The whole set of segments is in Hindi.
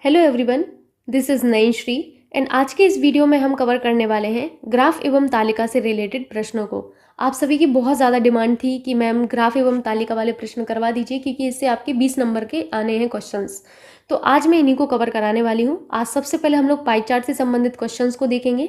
हेलो एवरीवन, दिस इज़ नई श्री एंड आज के इस वीडियो में हम कवर करने वाले हैं ग्राफ एवं तालिका से रिलेटेड प्रश्नों को। आप सभी की बहुत ज़्यादा डिमांड थी कि मैम ग्राफ एवं तालिका वाले प्रश्न करवा दीजिए क्योंकि इससे आपके 20 नंबर के आने हैं क्वेश्चंस। तो आज मैं इन्हीं को कवर कराने वाली हूँ। आज सबसे पहले हम लोग पाई चार्ट से संबंधित क्वेश्चंस को देखेंगे।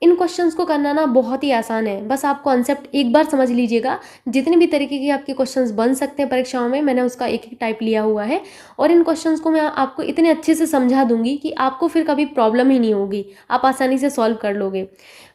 इन क्वेश्चंस को करना ना बहुत ही आसान है, बस आप कॉन्सेप्ट एक बार समझ लीजिएगा। जितने भी तरीके के आपके क्वेश्चंस बन सकते हैं परीक्षाओं में, मैंने उसका एक एक टाइप लिया हुआ है और इन क्वेश्चंस को मैं आपको इतने अच्छे से समझा दूंगी कि आपको फिर कभी प्रॉब्लम ही नहीं होगी, आप आसानी से सॉल्व कर लोगे।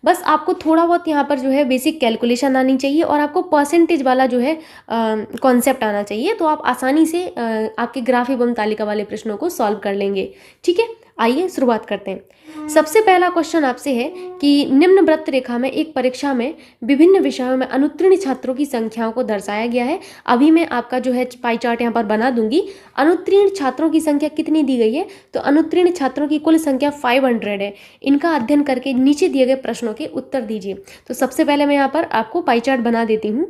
बस आपको थोड़ा बहुत यहाँ पर जो है बेसिक कैलकुलेशन आनी चाहिए और आपको परसेंटेज वाला जो है कॉन्सेप्ट आना चाहिए, तो आप आसानी से आपके ग्राफ एवं तालिका वाले प्रश्नों को सॉल्व कर लेंगे। ठीक है, आइए शुरुआत करते हैं। सबसे पहला क्वेश्चन आपसे है कि निम्न वृत्त रेखा में एक परीक्षा में विभिन्न विषयों में अनुत्तीर्ण छात्रों की संख्याओं को दर्शाया गया है। अभी मैं आपका जो है पाई चार्ट यहाँ पर बना दूंगी। अनुत्तीर्ण छात्रों की संख्या कितनी दी गई है, तो अनुत्तीर्ण छात्रों की कुल संख्या 500 है। इनका अध्ययन करके नीचे दिए गए प्रश्नों के उत्तर दीजिए। तो सबसे पहले मैं यहाँ पर आपको पाई चार्ट बना देती हूँ।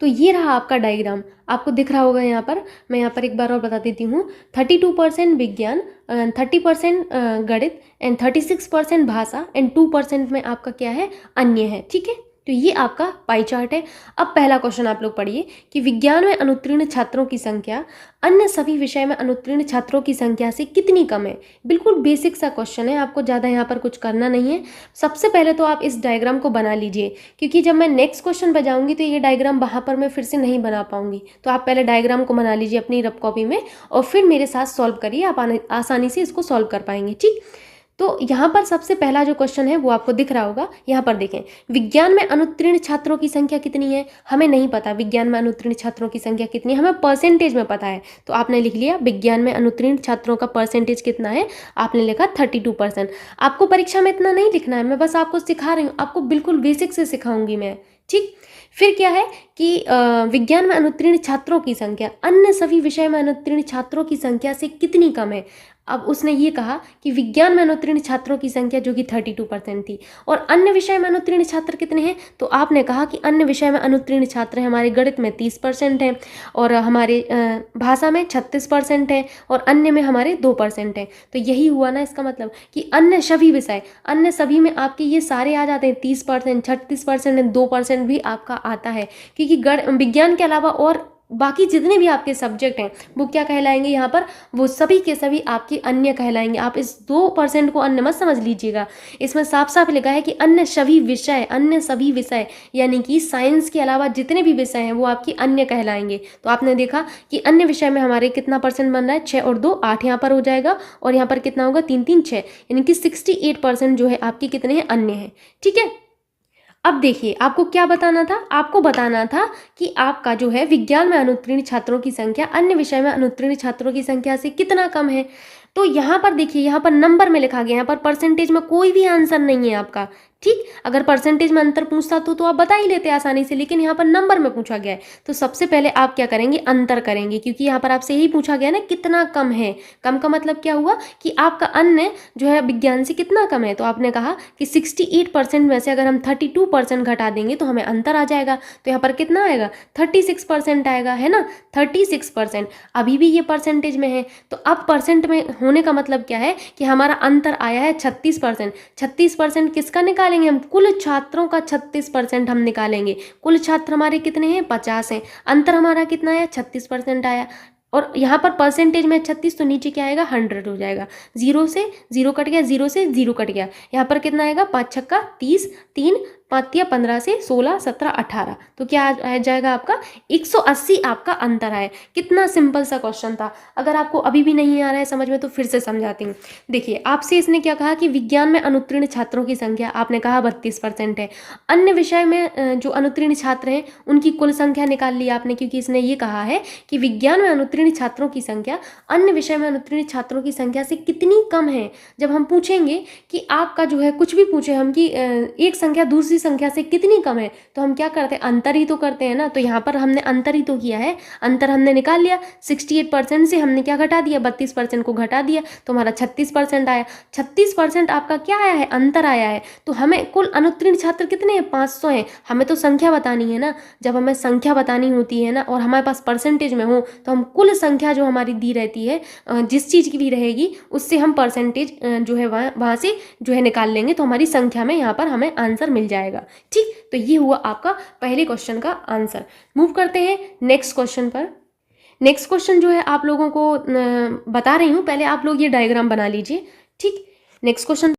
तो ये रहा आपका डायग्राम, आपको दिख रहा होगा यहाँ पर। मैं यहाँ पर एक बार और बता देती हूँ। 32% विज्ञान, 30% गणित एंड 36% भाषा एंड 2% में आपका क्या है, अन्य है। ठीक है, तो ये आपका पाई चार्ट है। अब पहला क्वेश्चन आप लोग पढ़िए कि विज्ञान में अनुत्तीर्ण छात्रों की संख्या अन्य सभी विषय में अनुत्तीर्ण छात्रों की संख्या से कितनी कम है। बिल्कुल बेसिक सा क्वेश्चन है, आपको ज़्यादा यहाँ पर कुछ करना नहीं है। सबसे पहले तो आप इस डायग्राम को बना लीजिए, क्योंकि जब मैं नेक्स्ट क्वेश्चन पर जाऊँगी तो ये डायग्राम वहाँ पर मैं फिर से नहीं बना पाऊंगी। तो आप पहले डायग्राम को बना लीजिए अपनी रफ कॉपी में और फिर मेरे साथ सॉल्व करिए, आप आसानी से इसको सॉल्व कर पाएंगे। ठीक, तो यहाँ पर सबसे पहला जो क्वेश्चन है वो आपको दिख रहा होगा। यहाँ पर देखें, विज्ञान में अनुत्तीर्ण छात्रों की संख्या कितनी है। हमें नहीं पता विज्ञान में अनुत्तीर्ण छात्रों की संख्या कितनी है, हमें परसेंटेज में पता है। तो आपने लिख लिया विज्ञान में अनुत्तीर्ण छात्रों का परसेंटेज कितना है, आपने लिखा 32%। आपको परीक्षा में इतना नहीं लिखना है, मैं बस आपको सिखा रही हूँ, आपको बिल्कुल बेसिक से सिखाऊंगी मैं। ठीक, फिर क्या है कि विज्ञान में अनुत्तीर्ण छात्रों की संख्या अन्य सभी विषय में अनुत्तीर्ण छात्रों की संख्या से कितनी कम है। अब उसने ये कहा कि विज्ञान में अनुत्तीर्ण छात्रों की संख्या जो कि 32% थी, और अन्य विषय में अनुत्तीर्ण छात्र कितने हैं, तो आपने कहा कि अन्य विषय में अनुत्तीर्ण छात्र हमारे गणित में 30% हैं और हमारे भाषा में 36% है और अन्य में हमारे 2% है। तो यही हुआ ना इसका मतलब कि अन्य सभी विषय, अन्य सभी में आपके ये सारे आ जाते हैं। 30%, 36% एंड 2% भी आपका आता है, क्योंकि विज्ञान के अलावा और बाकी जितने भी आपके सब्जेक्ट हैं वो क्या कहलाएंगे यहाँ पर, वो सभी के सभी आपके अन्य कहलाएंगे। आप इस 2% को अन्य मत समझ लीजिएगा, इसमें साफ साफ लिखा है कि अन्य सभी विषय, अन्य सभी विषय यानी कि साइंस के अलावा जितने भी विषय हैं वो आपके अन्य कहलाएंगे। तो आपने देखा कि अन्य विषय में हमारे कितना परसेंट बन रहा है, 6 और 2 8 यहाँ पर हो जाएगा, और यहाँ पर कितना होगा, 3 3 6, यानी कि 68% जो है आपके कितने हैं, अन्य हैं। ठीक है, अब देखिए आपको क्या बताना था, आपको बताना था कि आपका जो है विज्ञान में अनुत्तीर्ण छात्रों की संख्या अन्य विषय में अनुत्तीर्ण छात्रों की संख्या से कितना कम है। तो यहाँ पर देखिए, यहाँ पर नंबर में लिखा गया, यहाँ पर परसेंटेज में कोई भी आंसर नहीं है आपका। ठीक, अगर परसेंटेज में अंतर पूछता तो आप बता ही लेते आसानी से, लेकिन यहाँ पर नंबर में पूछा गया है। तो सबसे पहले आप क्या करेंगे, अंतर करेंगे, क्योंकि यहाँ पर आपसे यही पूछा गया ना कितना कम है। कम का मतलब क्या हुआ कि आपका अन्य जो है विज्ञान से कितना कम है। तो आपने कहा कि 68% में से अगर हम 32% घटा देंगे तो हमें अंतर आ जाएगा। तो यहाँ पर कितना आएगा, 36% आएगा, है ना, 36%। अभी भी ये परसेंटेज में है, तो अब परसेंट में होने का मतलब क्या है कि हमारा अंतर आया है 36%। 36% किसका निकालेंगे हम, कुल छात्रों का 36% हम निकालेंगे। कुल छात्र हमारे कितने हैं, 50 हैं। अंतर हमारा कितना आया, 36% आया, और यहाँ पर परसेंटेज में 36, तो नीचे क्या आएगा, 100 हो जाएगा। 0 से 0 कट गया, 0 से 0 कट गया, यहाँ पर कितना आएगा, 5 छक्का 30, 3 5 15 से 16 17 18, तो क्या आ जाएगा आपका 180 आपका अंतर है। कितना सिंपल सा क्वेश्चन था। अगर आपको अभी भी नहीं आ रहा है समझ में तो फिर से समझाती हूँ। देखिए आपसे इसने क्या कहा कि विज्ञान में अनुत्तीर्ण छात्रों की संख्या आपने कहा 32% है। अन्य विषय में जो अनुत्तीर्ण छात्र हैं उनकी कुल संख्या निकाल ली आपने, क्योंकि इसने ये कहा है कि विज्ञान में अनुत्तीर्ण छात्रों की संख्या अन्य विषय में अनुत्तीर्ण छात्रों की संख्या से कितनी कम है। जब हम पूछेंगे कि आपका जो है कुछ भी पूछे हम कि एक संख्या दूसरी दूसरी संख्या से कितनी कम है, तो हम क्या करते हैं, अंतर ही तो करते हैं ना। तो यहाँ पर हमने अंतर ही तो किया है, अंतर हमने निकाल लिया। 68% से हमने क्या घटा दिया, 32% को घटा दिया, तो हमारा 36% आया। 36% आपका क्या आया है, अंतर आया है। तो हमें कुल अनुत्तीर्ण छात्र कितने हैं, 500 हैं। हमें तो संख्या बतानी है ना, जब हमें संख्या बतानी होती है ना और हमारे पास परसेंटेज में हो, तो हम कुल संख्या जो हमारी दी रहती है जिस चीज़ की भी रहेगी उससे हम परसेंटेज जो है वहाँ से जो है निकाल लेंगे, तो हमारी संख्या में यहाँ पर हमें आंसर मिल जाएगा। ठीक, तो ये हुआ आपका पहले क्वेश्चन का आंसर। मूव करते हैं नेक्स्ट क्वेश्चन पर। नेक्स्ट क्वेश्चन जो है आप लोगों को बता रही हूँ, पहले आप लोग ये डायग्राम बना लीजिए। ठीक, नेक्स्ट क्वेश्चन।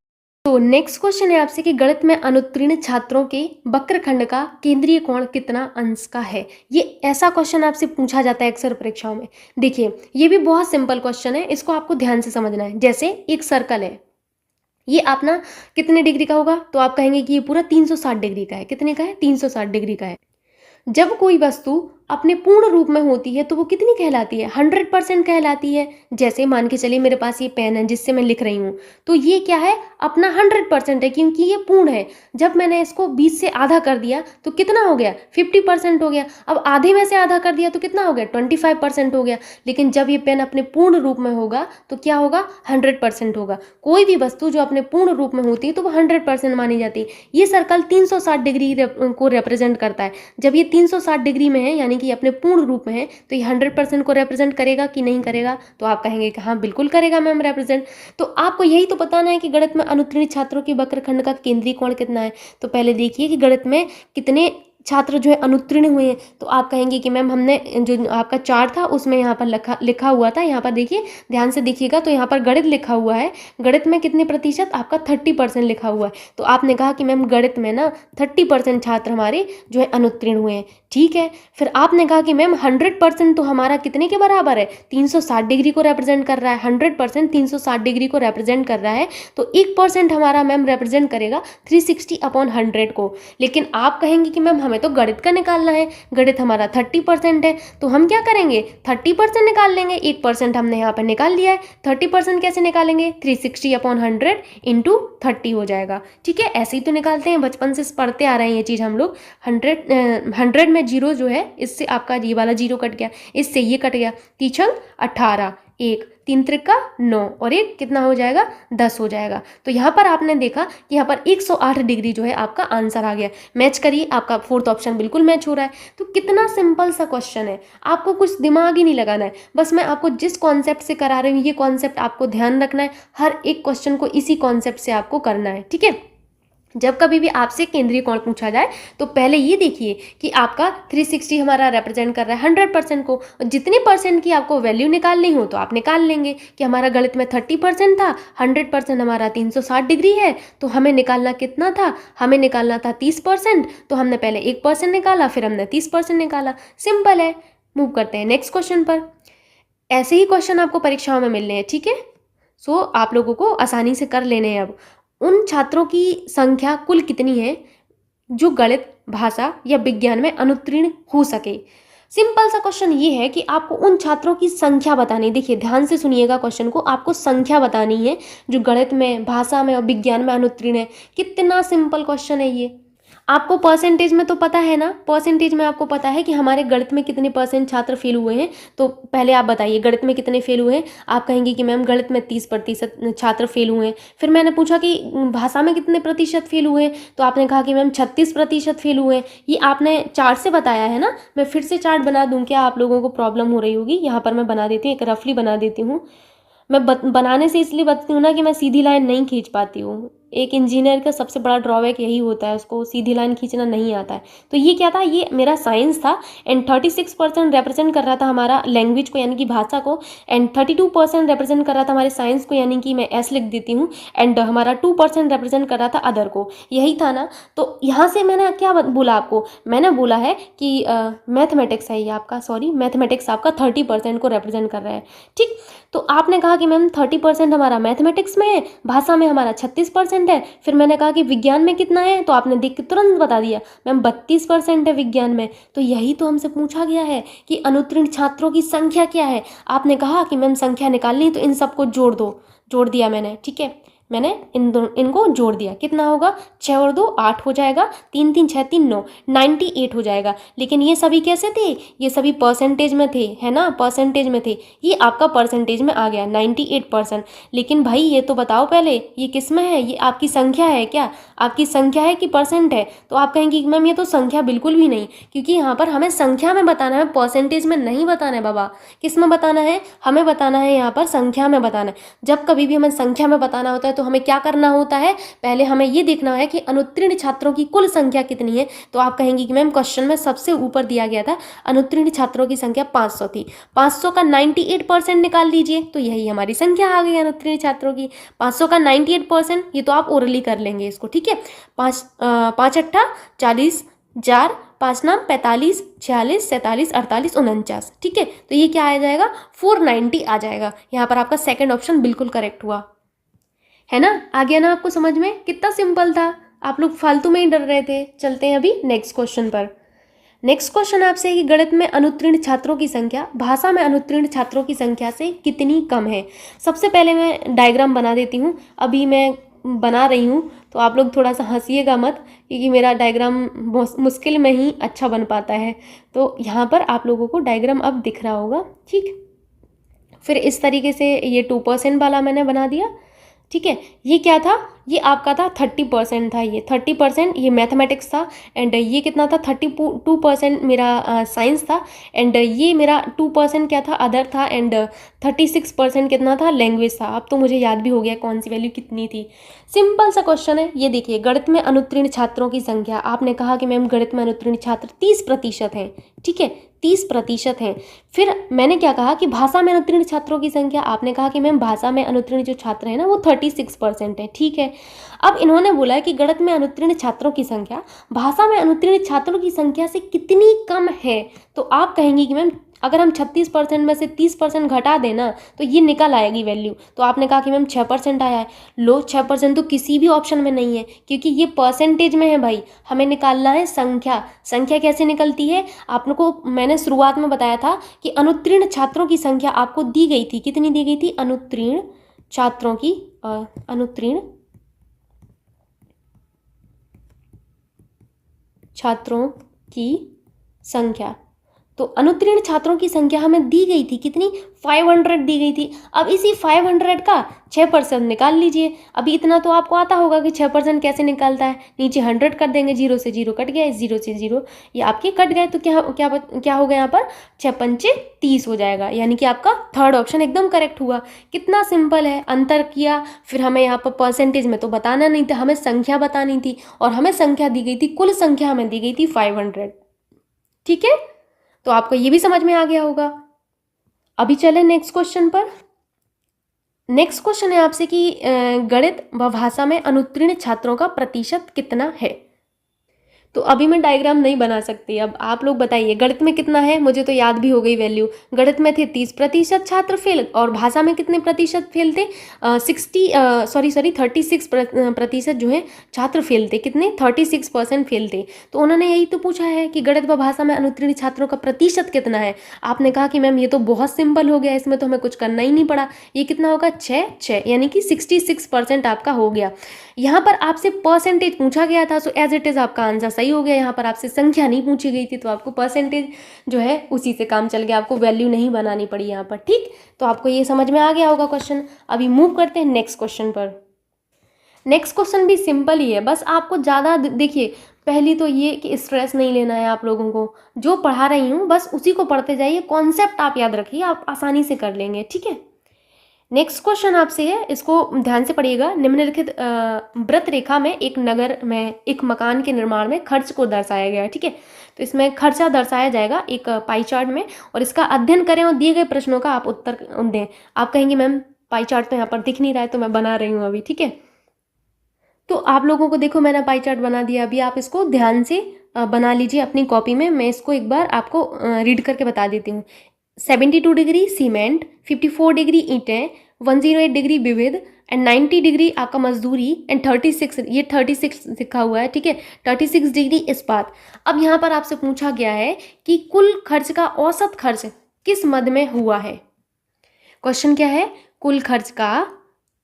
तो नेक्स्ट क्वेश्चन है आपसे कि गणित में अनुत्तीर्ण छात्रों के वक्रखंड का केंद्रीय कोण कितना अंश का है। ये ऐसा क्वेश्चन आपसे पूछा जाता है अक्सर परीक्षाओं में। देखिए ये भी बहुत सिंपल क्वेश्चन है, इसको आपको ध्यान से समझना है। जैसे एक सर्कल है, ये अपना कितने डिग्री का होगा, तो आप कहेंगे कि ये पूरा 360 डिग्री का है। कितने का है, 360 डिग्री का है। जब कोई वस्तु अपने पूर्ण रूप में होती है तो वो कितनी कहलाती है, 100% कहलाती है। जैसे मान के चलिए मेरे पास ये पेन है जिससे मैं लिख रही हूँ, तो ये क्या है, अपना 100% है, क्योंकि ये पूर्ण है। जब मैंने इसको 20 से आधा कर दिया तो कितना हो गया, 50% हो गया। अब आधे में से आधा कर दिया तो कितना हो गया, 25% हो गया। लेकिन जब ये पेन अपने पूर्ण रूप में होगा तो क्या होगा, 100% होगा। कोई भी वस्तु जो अपने पूर्ण रूप में होती है तो वो 100% मानी जाती है। ये सर्कल 360 डिग्री को रिप्रेजेंट करता है। जब ये 360 डिग्री में है यानी कि अपने पूर्ण रूप में है, तो ये 100% को रिप्रेजेंट करेगा कि नहीं करेगा, तो आप कहेंगे कि हाँ बिल्कुल करेगा मैम रिप्रेजेंट। तो आपको यही तो बताना है कि गणित में अनुत्तीर्ण छात्रों के वक्रखंड का केंद्रीय कोण कितना है। तो पहले देखिए कि गणित में कितने छात्र जो है अनुत्तीर्ण हुए हैं। तो आप कहेंगे कि मैम हमने जो आपका चार्ट था उसमें यहाँ पर लिखा हुआ था, यहाँ पर देखिए ध्यान से देखिएगा, तो यहाँ पर गणित लिखा हुआ है। गणित में कितने प्रतिशत, आपका 30% लिखा हुआ है। तो आपने कहा कि मैम गणित में ना 30% छात्र हमारे जो है अनुत्तीर्ण हुए हैं। ठीक है, फिर आपने कहा कि मैम 100% तो हमारा कितने के बराबर है, 360 डिग्री को रिप्रेजेंट कर रहा है। 100% 360 डिग्री को रिप्रेजेंट कर रहा है, तो 1% हमारा मैम रिप्रेजेंट करेगा 360/100 को। लेकिन आप कहेंगे कि मैम हमें तो गणित का निकालना है, गणित हमारा 30% है, तो हम क्या करेंगे, 30% निकाल लेंगे। 1% हमने यहाँ पर निकाल लिया है, 30% कैसे निकालेंगे, 360/100 इंटू 30 हो जाएगा। ठीक है, ऐसे ही तो निकालते हैं, बचपन से पढ़ते आ रहे हैं ये चीज़ हम लोग। 100 में जीरो जो है, इससे आपका ये वाला जीरो कट गया, इससे ये कट गया, 3 18, 1 3 त्रिका 9 और 1 कितना हो जाएगा, 10 हो जाएगा। तो यहाँ पर आपने देखा कि यहाँ पर 108 डिग्री जो है आपका आंसर आ गया। मैच करिए, आपका फोर्थ ऑप्शन बिल्कुल मैच हो रहा है। तो कितना सिंपल सा क्वेश्चन है, आपको कुछ दिमाग ही नहीं लगाना है, बस मैं आपको जिस कॉन्सेप्ट से करा रही हूँ ये कॉन्सेप्ट आपको ध्यान रखना है। हर एक क्वेश्चन को इसी कॉन्सेप्ट से आपको करना है। ठीक है, जब कभी भी आपसे केंद्रीय कोण पूछा जाए तो पहले ये देखिए कि आपका 360 हमारा रिप्रेजेंट कर रहा है 100% को। जितने परसेंट की आपको वैल्यू निकालनी हो तो आप निकाल लेंगे कि हमारा गणित में 30% था, 100% हमारा 360 डिग्री है, तो हमें निकालना कितना था, हमें निकालना था 30%। तो हमने पहले 1% निकाला, फिर हमने 30% निकाला। सिंपल है। मूव करते हैं नेक्स्ट क्वेश्चन पर। ऐसे ही क्वेश्चन आपको परीक्षाओं में मिलने हैं। ठीक है, सो आप लोगों को आसानी से कर लेने हैं। अब उन छात्रों की संख्या कुल कितनी है जो गणित, भाषा या विज्ञान में अनुत्तीर्ण हो सके। सिंपल सा क्वेश्चन ये है कि आपको उन छात्रों की संख्या बतानी। देखिए ध्यान से सुनिएगा क्वेश्चन को, आपको संख्या बतानी है जो गणित में, भाषा में और विज्ञान में अनुत्तीर्ण है। कितना सिंपल क्वेश्चन है ये। आपको परसेंटेज में तो पता है ना, परसेंटेज में आपको पता है कि हमारे गणित में कितने % छात्र फेल हुए हैं। तो पहले आप बताइए गणित में कितने फेल हुए हैं। आप कहेंगे कि मैम गणित में 30% छात्र फेल हुए हैं। फिर मैंने पूछा कि भाषा में कितने प्रतिशत फेल हुए हैं, तो आपने कहा कि मैम 36% फेल हुए हैं। ये आपने चार्ट से बताया है ना, मैं फिर से चार्ट बना दूँ क्या, आप लोगों को प्रॉब्लम हो रही होगी। यहाँ पर मैं बना देती हूँ, एक रफली बना देती हूँ। मैं बनाने से इसलिए बताती हूँ ना कि मैं सीधी लाइन नहीं खींच पाती हूँ। एक इंजीनियर का सबसे बड़ा ड्रॉबैक यही होता है, उसको सीधी लाइन खींचना नहीं आता है। तो ये क्या था, ये मेरा साइंस था एंड 36% रिप्रेजेंट कर रहा था हमारा लैंग्वेज को यानी कि भाषा को, एंड 32% रिप्रेजेंट कर रहा था हमारे साइंस को यानी कि मैं एस लिख देती हूँ, एंड हमारा 2% रिप्रेजेंट कर रहा था अदर को। यही था ना। तो यहाँ से मैंने क्या बोला आपको, मैंने बोला है कि मैथमेटिक्स है ये आपका, सॉरी मैथमेटिक्स आपका 30% को रिप्रेजेंट कर रहा है। ठीक, तो आपने कहा कि मैम 30% हमारा मैथमेटिक्स में है, भाषा में हमारा 36% है। फिर मैंने कहा कि विज्ञान में कितना है, तो आपने देख के तुरंत बता दिया मैम 32% है विज्ञान में। तो यही तो हमसे पूछा गया है कि अनुत्तीर्ण छात्रों की संख्या क्या है। आपने कहा कि मैम संख्या निकालनी तो इन सबको जोड़ दो, जोड़ दिया मैंने। ठीक है, मैंने इनको जोड़ दिया, कितना होगा 6 और 2 8 हो जाएगा, 3 3 6 3 9 98 हो जाएगा। लेकिन ये सभी कैसे थे, ये सभी परसेंटेज में थे, है ना, परसेंटेज में थे, ये आपका परसेंटेज में आ गया 98%। लेकिन भाई ये तो बताओ पहले ये किस में है, ये आपकी संख्या है क्या, आपकी संख्या है कि परसेंट है। तो आप कहेंगे कि मैम ये तो संख्या बिल्कुल भी नहीं, क्योंकि यहाँ पर हमें संख्या में बताना है, परसेंटेज में नहीं बताना है बाबा। किस में बताना है, हमें बताना है यहाँ पर संख्या में बताना है। जब कभी भी हमें संख्या में बताना होता है तो हमें क्या करना होता है, पहले हमें ये देखना है कि अनुत्तीर्ण छात्रों की कुल संख्या कितनी है। तो आप कहेंगे कि मैम क्वेश्चन में सबसे ऊपर दिया गया था अनुत्तीर्ण छात्रों की संख्या 500 थी, 500 का 98% निकाल लीजिए, तो यही हमारी संख्या आ गई अनुत्तीर्ण छात्रों की। 500 का 98%, ये तो आप ओरली कर लेंगे इसको, ठीक है। 5 अट्ठा 40, 4 5 नाम 45, 46, 47, 48, 49, ठीक है। तो ये क्या आ जाएगा 490 आ जाएगा। यहाँ पर आपका सेकंड ऑप्शन बिल्कुल करेक्ट हुआ, है ना। आ गया ना आपको समझ में, कितना सिंपल था, आप लोग फालतू में ही डर रहे थे। चलते हैं अभी नेक्स्ट क्वेश्चन पर। नेक्स्ट क्वेश्चन आपसे है कि गणित में अनुत्तीर्ण छात्रों की संख्या भाषा में अनुत्तीर्ण छात्रों की संख्या से कितनी कम है। सबसे पहले मैं डायग्राम बना देती हूँ, अभी मैं बना रही हूँ, तो आप लोग थोड़ा सा हंसिएगा मत, क्योंकि मेरा डायग्राम मुश्किल में ही अच्छा बन पाता है। तो यहाँ पर आप लोगों को डायग्राम अब दिख रहा होगा, ठीक। फिर इस तरीके से ये 2% वाला मैंने बना दिया, ठीक है। ये क्या था, ये आपका था 30% था, ये 30% ये मैथमेटिक्स था, एंड ये कितना था 32% मेरा साइंस था, एंड ये मेरा 2% क्या था अदर था, एंड 36% कितना था लैंग्वेज था। अब तो मुझे याद भी हो गया कौन सी वैल्यू कितनी थी। सिंपल सा क्वेश्चन है, ये देखिए गणित में अनुत्तीर्ण छात्रों की संख्या, आपने कहा कि मैम गणित में अनुत्तीर्ण छात्र 30% हैं, ठीक है, 30% हैं। फिर मैंने क्या कहा कि भाषा में अनुत्तीर्ण छात्रों की संख्या, आपने कहा कि मैम भाषा में अनुत्तीर्ण जो छात्र हैं ना वो 36% है, ठीक है। अब इन्होंने बोला है कि गणित में अनुत्तीर्ण छात्रों की संख्या भाषा में अनुत्तीर्ण छात्रों की संख्या से कितनी कम है। तो आप कहेंगे कि मैम अगर हम 36% में से 30% घटा देना तो ये निकल आएगी वैल्यू। तो आपने कहा कि मैम 6% आया है। लो 6% तो किसी भी ऑप्शन में नहीं है, क्योंकि ये परसेंटेज में है भाई, हमें निकालना है संख्या। संख्या कैसे निकलती है, आपको मैंने शुरुआत में बताया था कि अनुत्तीर्ण छात्रों की संख्या आपको दी गई थी, कितनी दी गई थी, अनुत्तीर्ण छात्रों की अनुत्तीर्ण छात्रों की संख्या, तो अनुत्तीर्ण छात्रों की संख्या हमें दी गई थी कितनी, 500 दी गई थी। अब इसी 500 का 6% निकाल लीजिए। अभी इतना तो आपको आता होगा कि 6% कैसे निकालता है, नीचे 100 कर देंगे, 0 से 0 कट गया, इस 0 से 0 ये आपके कट गए, तो क्या क्या क्या हो गया यहाँ पर 6 पंचे 30 हो जाएगा, यानी कि आपका थर्ड ऑप्शन एकदम करेक्ट हुआ। कितना सिंपल है, अंतर किया, फिर हमें यहाँ पर परसेंटेज में तो बताना नहीं था, हमें संख्या बतानी थी, और हमें संख्या दी गई थी, कुल संख्या हमें दी गई थी 500, ठीक है। तो आपको ये भी समझ में आ गया होगा। अभी चले नेक्स्ट क्वेश्चन पर। नेक्स्ट क्वेश्चन है आपसे कि गणित व भाषा में अनुत्तीर्ण छात्रों का प्रतिशत कितना है। तो अभी मैं डायग्राम नहीं बना सकती, अब आप लोग बताइए गणित में कितना है, मुझे तो याद भी हो गई वैल्यू। गणित में थे 30% छात्र फेल, और भाषा में कितने प्रतिशत फेल थे, 36% जो है छात्र फेल थे, कितने 36% फेल थे। तो उन्होंने यही तो पूछा है कि गणित व भाषा में अनुत्तीर्ण छात्रों का प्रतिशत कितना है। आपने कहा कि मैम ये तो बहुत सिंपल हो गया, इसमें तो हमें कुछ करना ही नहीं पड़ा, ये कितना होगा 6 यानी कि 66% आपका हो गया। यहाँ पर आपसे परसेंटेज पूछा गया था, सो एज इट इज़ आपका आंसर सही हो गया। यहाँ पर आपसे संख्या नहीं पूछी गई थी, तो आपको परसेंटेज जो है उसी से काम चल गया, आपको वैल्यू नहीं बनानी पड़ी यहाँ पर, ठीक। तो आपको ये समझ में आ गया होगा क्वेश्चन। अभी मूव करते हैं नेक्स्ट क्वेश्चन पर। नेक्स्ट क्वेश्चन भी सिंपल ही है, बस आपको ज़्यादा देखिए, पहली तो ये कि स्ट्रेस नहीं लेना है आप लोगों को, जो पढ़ा रही हूँ बस उसी को पढ़ते जाइए, कॉन्सेप्ट आप याद रखिए, आप आसानी से कर लेंगे, ठीक है। नेक्स्ट क्वेश्चन आपसे है, इसको ध्यान से पढ़िएगा। निम्नलिखित वृत्त रेखा में एक नगर में एक मकान के निर्माण में खर्च को दर्शाया गया है, ठीक है। तो इसमें खर्चा दर्शाया जाएगा एक पाई चार्ट में, और इसका अध्ययन करें और दिए गए प्रश्नों का आप उत्तर दें। आप कहेंगे मैम पाई चार्ट तो यहाँ पर दिख नहीं रहा है, तो मैं बना रही हूँ अभी, ठीक है। तो आप लोगों को देखो मैंने पाई चार्ट बना दिया, अभी आप इसको ध्यान से बना लीजिए अपनी कॉपी में। मैं इसको एक बार आपको रीड करके बता देती हूँ। 72 डिग्री सीमेंट, 54 डिग्री ईंटें, 108 डिग्री विविध, एंड 90 डिग्री आपका मजदूरी, एंड 36 ये 36 लिखा हुआ है, ठीक है, 36 डिग्री इस्पात। अब यहाँ पर आपसे पूछा गया है कि कुल खर्च का औसत खर्च किस मद में हुआ है। क्वेश्चन क्या है, कुल खर्च का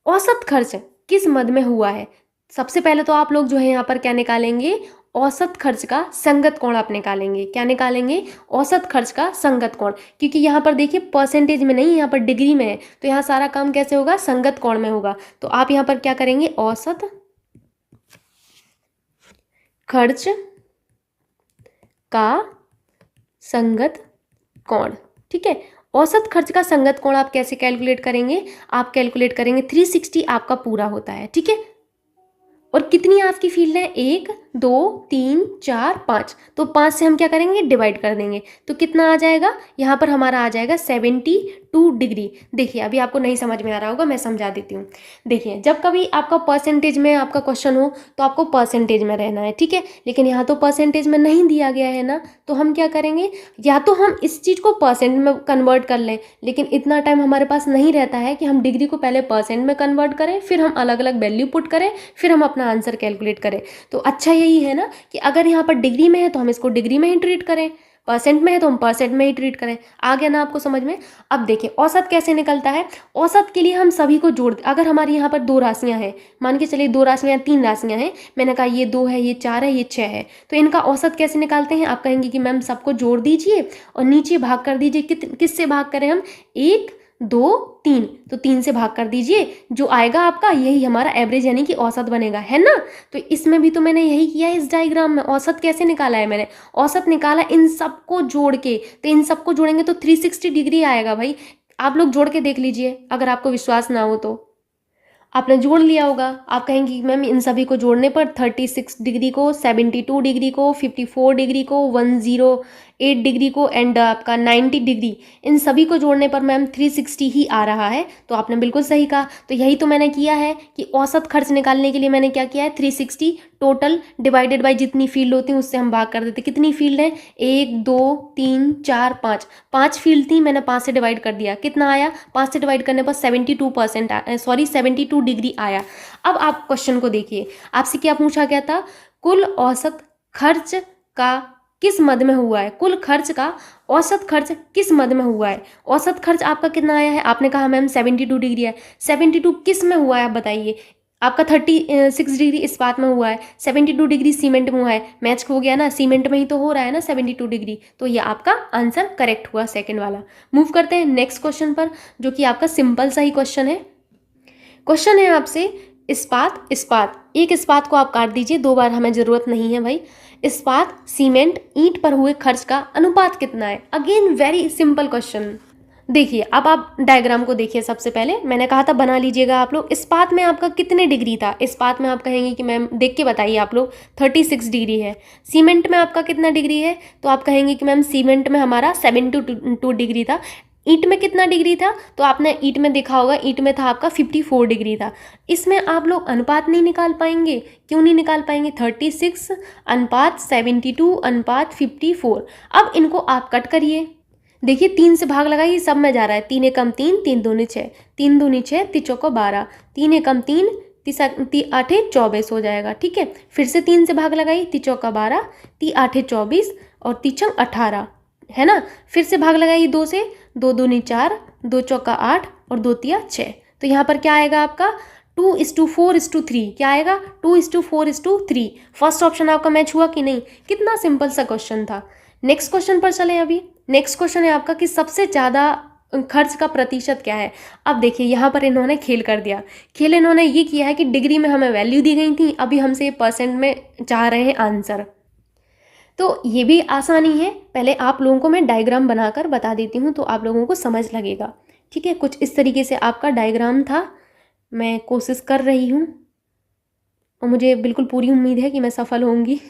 औसत खर्च किस मद में हुआ है। सबसे पहले तो आप लोग जो है यहाँ पर क्या निकालेंगे, औसत खर्च का संगत कोण आप निकालेंगे। क्या निकालेंगे, औसत खर्च का संगत कोण, क्योंकि यहाँ पर देखिए परसेंटेज में नहीं, यहाँ पर डिग्री में है, तो यहाँ सारा काम कैसे होगा, संगत कोण में होगा। तो आप यहाँ पर क्या करेंगे, औसत खर्च का संगत कोण। ठीक है, औसत खर्च का संगत कोण आप कैसे कैलकुलेट करेंगे, आप कैलकुलेट करेंगे 360 आपका पूरा होता है। ठीक है, और कितनी आपकी फील्ड है, 1 2 3 4 5, तो 5 से हम क्या करेंगे, डिवाइड कर देंगे, तो कितना आ जाएगा, यहाँ पर हमारा आ जाएगा 72 डिग्री। देखिए अभी आपको नहीं समझ में आ रहा होगा, मैं समझा देती हूँ। देखिए जब कभी आपका परसेंटेज में आपका क्वेश्चन हो तो आपको परसेंटेज में रहना है, ठीक है, लेकिन यहाँ तो परसेंटेज में नहीं दिया गया है ना, तो हम क्या करेंगे, या तो हम इस चीज़ को परसेंट में कन्वर्ट कर लें, लेकिन इतना टाइम हमारे पास नहीं रहता है कि हम डिग्री को पहले परसेंट में कन्वर्ट करें, फिर हम अलग अलग वैल्यू पुट करें, फिर हम अपना आंसर कैलकुलेट करें। तो अच्छा यही है ना कि अगर यहाँ पर डिग्री में है तो हम इसको डिग्री में ही ट्रीट करें, परसेंट में है तो हम परसेंट में ही ट्रीट करें। आ गया ना आपको समझ में। अब देखिए औसत कैसे निकलता है, औसत के लिए हम सभी को जोड़, अगर हमारी यहाँ पर 2 राशियाँ हैं, मान के चलिए 2 राशियाँ 3 राशियाँ हैं, मैंने कहा ये 2 है, ये 4 है, ये 6 है, तो इनका औसत कैसे निकालते हैं, आप कहेंगे कि मैम सबको जोड़ दीजिए और नीचे भाग कर दीजिए। किससे भाग करें हम, 1 2 3, तो 3 से भाग कर दीजिए, जो आएगा आपका यही हमारा एवरेज यानी कि औसत बनेगा, है ना। तो इसमें भी तो मैंने यही किया है, इस डायग्राम में औसत कैसे निकाला है मैंने, औसत निकाला इन सबको जोड़ के, तो इन सबको जोड़ेंगे तो 360 डिग्री आएगा भाई। आप लोग जोड़ के देख लीजिए, अगर आपको विश्वास ना हो तो। आपने जोड़ लिया होगा, आप कहेंगे मैम इन सभी को जोड़ने पर 36 डिग्री को, 72 डिग्री को, 54 डिग्री को, 108 डिग्री को एंड आपका 90 डिग्री, इन सभी को जोड़ने पर मैम 360 ही आ रहा है। तो आपने बिल्कुल सही कहा, तो यही तो मैंने किया है कि औसत खर्च निकालने के लिए मैंने क्या किया है, 360 टोटल डिवाइडेड बाई जितनी फील्ड होती है उससे हम भाग कर देते। कितनी फील्ड है, 1 2 3 4 5, 5 फील्ड थी, मैंने 5 से डिवाइड कर दिया, कितना आया, 5 से डिवाइड करने पर 72 डिग्री आया। अब आप क्वेश्चन को देखिए, आपसे क्या पूछा गया था, कुल औसत खर्च का किस मद में हुआ है, कुल खर्च का औसत खर्च किस मद में हुआ है। औसत खर्च आपका कितना आया है, आपने कहा मैम 72 डिग्री है, 72 किस में हुआ है आप बताइए। आपका 36 डिग्री इस्पात में हुआ है, 72 डिग्री सीमेंट में हुआ है, मैच हो गया ना, सीमेंट में ही तो हो रहा है ना 72 डिग्री, तो ये आपका आंसर करेक्ट हुआ सेकंड वाला। मूव करते हैं नेक्स्ट क्वेश्चन पर, जो कि आपका सिंपल सा ही क्वेश्चन है। क्वेश्चन है आपसे, इस्पात इस्पात, एक इस्पात को आप काट दीजिए, 2 बार हमें ज़रूरत नहीं है भाई। इस्पात सीमेंट ईंट पर हुए खर्च का अनुपात कितना है। Again very simple question. देखिए अब आप डायग्राम को देखिए, सबसे पहले मैंने कहा था बना लीजिएगा आप लोग। इस्पात में आपका कितने डिग्री था, इस्पात में आप कहेंगे कि मैम देख के बताइए आप लोग, 36 डिग्री है। सीमेंट में आपका कितना डिग्री है, तो आप कहेंगे कि मैम सीमेंट में हमारा 72 डिग्री था। ईंट में कितना डिग्री था, तो आपने ईंट में देखा होगा, ईंट में था आपका 54 डिग्री था। इसमें आप लोग अनुपात नहीं निकाल पाएंगे, क्यों नहीं निकाल पाएंगे, 36 अनुपात 72 अनुपात 54। अब इनको आप कट करिए, देखिए 3 से भाग लगाइए, सब में जा रहा है, 3 एकम 3, 3 दूनी 6, 3 दूनी 6, 3 चौको 12, 3 एकम 3, 3 आठे 24 हो जाएगा। ठीक है, फिर से 3 से भाग लगाइए, 3 चौका 12, 3 आठे 24 और 3 छंग 18, है ना। फिर से भाग लगाइए 2 से, 2 दूनी 4, 2 चौका 8 और 2 तिया 6, तो यहाँ पर क्या आएगा आपका 2:4:3, क्या आएगा 2:4:3। फर्स्ट ऑप्शन आपका मैच हुआ कि नहीं, कितना सिंपल सा क्वेश्चन था। नेक्स्ट क्वेश्चन पर चलें। अभी नेक्स्ट क्वेश्चन है आपका कि सबसे ज़्यादा खर्च का प्रतिशत क्या है। अब देखिए यहाँ पर इन्होंने खेल कर दिया, खेल इन्होंने ये किया है कि डिग्री में हमें वैल्यू दी गई थी, अभी हमसे परसेंट में चाह रहे हैं आंसर। तो ये भी आसानी है, पहले आप लोगों को मैं डायग्राम बनाकर बता देती हूँ तो आप लोगों को समझ लगेगा। ठीक है, कुछ इस तरीके से आपका डायग्राम था, मैं कोशिश कर रही हूँ और मुझे बिल्कुल पूरी उम्मीद है कि मैं सफल होंगी।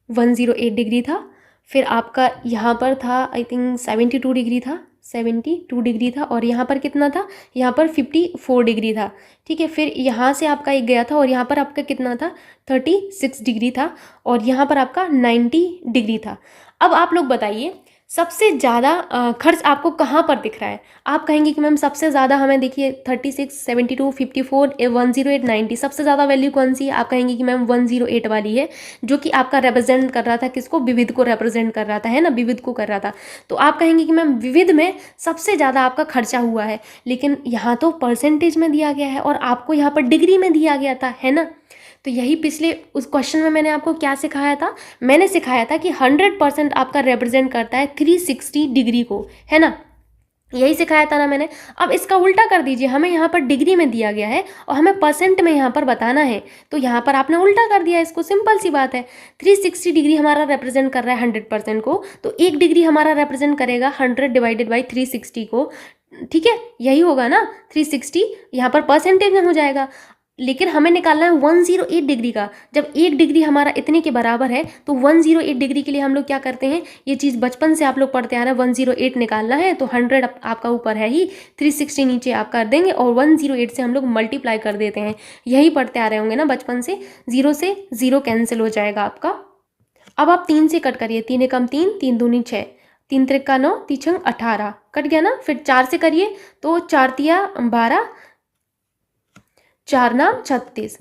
108 डिग्री था, फिर आपका यहाँ पर था आई थिंक 72 डिग्री था, 72 डिग्री था, और यहाँ पर कितना था, यहाँ पर 54 डिग्री था। ठीक है, फिर यहाँ से आपका एक गया था और यहाँ पर आपका कितना था, 36 डिग्री था, और यहाँ पर आपका 90 डिग्री था। अब आप लोग बताइए सबसे ज़्यादा खर्च आपको कहाँ पर दिख रहा है? आप कहेंगे कि मैम सबसे ज़्यादा हमें देखिए 36, 72, 54, 108, 90 सबसे ज़्यादा वैल्यू कौन सी है? आप कहेंगे कि मैम 108 वाली है, जो कि आपका रिप्रेजेंट कर रहा था किसको? विविध को रिप्रेजेंट कर रहा था, है ना? विविध को कर रहा था। तो आप कहेंगे कि मैम विविध में सबसे ज़्यादा आपका खर्चा हुआ है, लेकिन यहाँ तो परसेंटेज में दिया गया है और आपको यहाँ पर डिग्री में दिया गया था, है ना? तो यही पिछले उस क्वेश्चन में मैंने आपको क्या सिखाया था? मैंने सिखाया था कि 100% आपका रिप्रेजेंट करता है 360 डिग्री को, है ना? यही सिखाया था ना मैंने। अब इसका उल्टा कर दीजिए, हमें यहाँ पर डिग्री में दिया गया है और हमें परसेंट में यहाँ पर बताना है, तो यहाँ पर आपने उल्टा कर दिया इसको। सिंपल सी बात है, 360 डिग्री हमारा रिप्रेजेंट कर रहा है 100% को, तो 1 डिग्री हमारा रिप्रेजेंट करेगा 100 डिवाइडेड बाई 360 को, ठीक है? यही होगा ना, 360 यहाँ पर परसेंटेज में हो जाएगा। लेकिन हमें निकालना है 108 डिग्री का। जब 1 डिग्री हमारा इतने के बराबर है तो 108 डिग्री के लिए हम लोग क्या करते हैं, ये चीज़ बचपन से आप लोग पढ़ते आ रहे हैं। 108 निकालना है तो 100 आपका ऊपर है ही, 360 नीचे आप कर देंगे और 108 से हम लोग मल्टीप्लाई कर देते हैं। यही पढ़ते आ रहे होंगे ना बचपन से। 0 से 0 कैंसिल हो जाएगा आपका। अब आप 3 से कट करिए, 3 एकम 3, 3 दूनी 6, 3 त्रिका 9, 3 छंग 18, कट गया ना। फिर 4 से करिए तो 4 तिया 12, 4 नाम 36,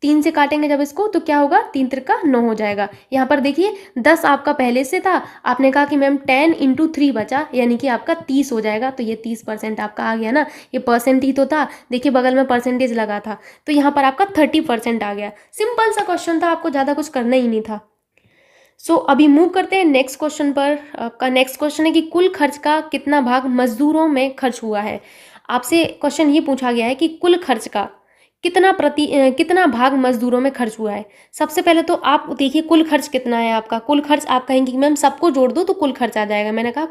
3 से काटेंगे जब इसको तो क्या होगा, 3 त्रिका 9 हो जाएगा। यहाँ पर देखिए 10 आपका पहले से था, आपने कहा कि मैम 10 × 3 बचा, यानी कि आपका 30 हो जाएगा। तो ये 30% आपका आ गया ना, ये परसेंट ही तो था, देखिए बगल में परसेंटेज लगा था, तो यहाँ पर आपका 30% आ गया। सिंपल सा क्वेश्चन था, आपको ज़्यादा कुछ करना ही नहीं था। सो अभी मूव करते हैं नेक्स्ट क्वेश्चन पर। आपका नेक्स्ट क्वेश्चन है कि कुल खर्च का कितना भाग मजदूरों में खर्च हुआ है। आपसे क्वेश्चन ये पूछा गया है कि कुल खर्च का कितना भाग मजदूरों में खर्च हुआ है। सबसे पहले तो आप देखिए कुल खर्च कितना है आपका। कुल खर्च आप कहेंगे कि मैम सबको जोड़ दो तो कुल खर्च आ जाएगा। मैंने कहा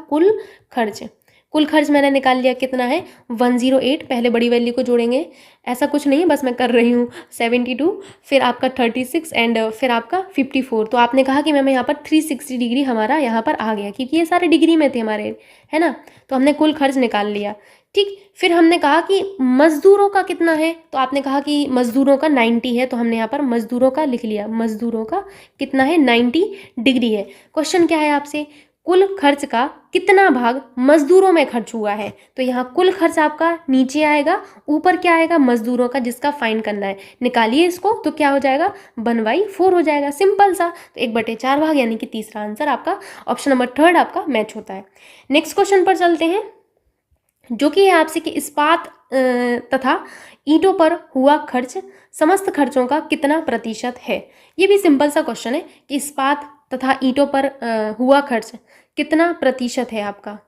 कुल खर्च मैंने निकाल लिया, कितना है 108। पहले बड़ी वैल्यू को जोड़ेंगे, ऐसा कुछ नहीं है, बस मैं कर रही हूँ। 72, फिर आपका 36 एंड फिर आपका 54। तो आपने कहा कि मैम यहाँ पर 360 डिग्री हमारा यहाँ पर आ गया, क्योंकि ये सारे डिग्री में थे हमारे, है ना। तो हमने कुल खर्च निकाल लिया, ठीक। फिर हमने कहा कि मजदूरों का कितना है, तो आपने कहा कि मजदूरों का 90 है, तो हमने यहाँ पर मजदूरों का लिख लिया। मजदूरों का कितना है, 90 डिग्री है। क्वेश्चन क्या है आपसे, कुल खर्च का कितना भाग मजदूरों में खर्च हुआ है। तो यहाँ कुल खर्च आपका नीचे आएगा, ऊपर क्या आएगा, मजदूरों का, जिसका फाइन करना है। निकालिए इसको तो क्या हो जाएगा, 1/4 हो जाएगा। सिंपल सा। तो 1/4 भाग, यानी कि तीसरा आंसर आपका ऑप्शन नंबर 3 आपका मैच होता है। नेक्स्ट क्वेश्चन पर चलते हैं, जो कि है आपसे कि इस्पात तथा ईंटों पर हुआ खर्च समस्त खर्चों का कितना प्रतिशत है। ये भी सिंपल सा क्वेश्चन है कि इस्पात तथा ईंटों पर हुआ खर्च कितना प्रतिशत है आपका।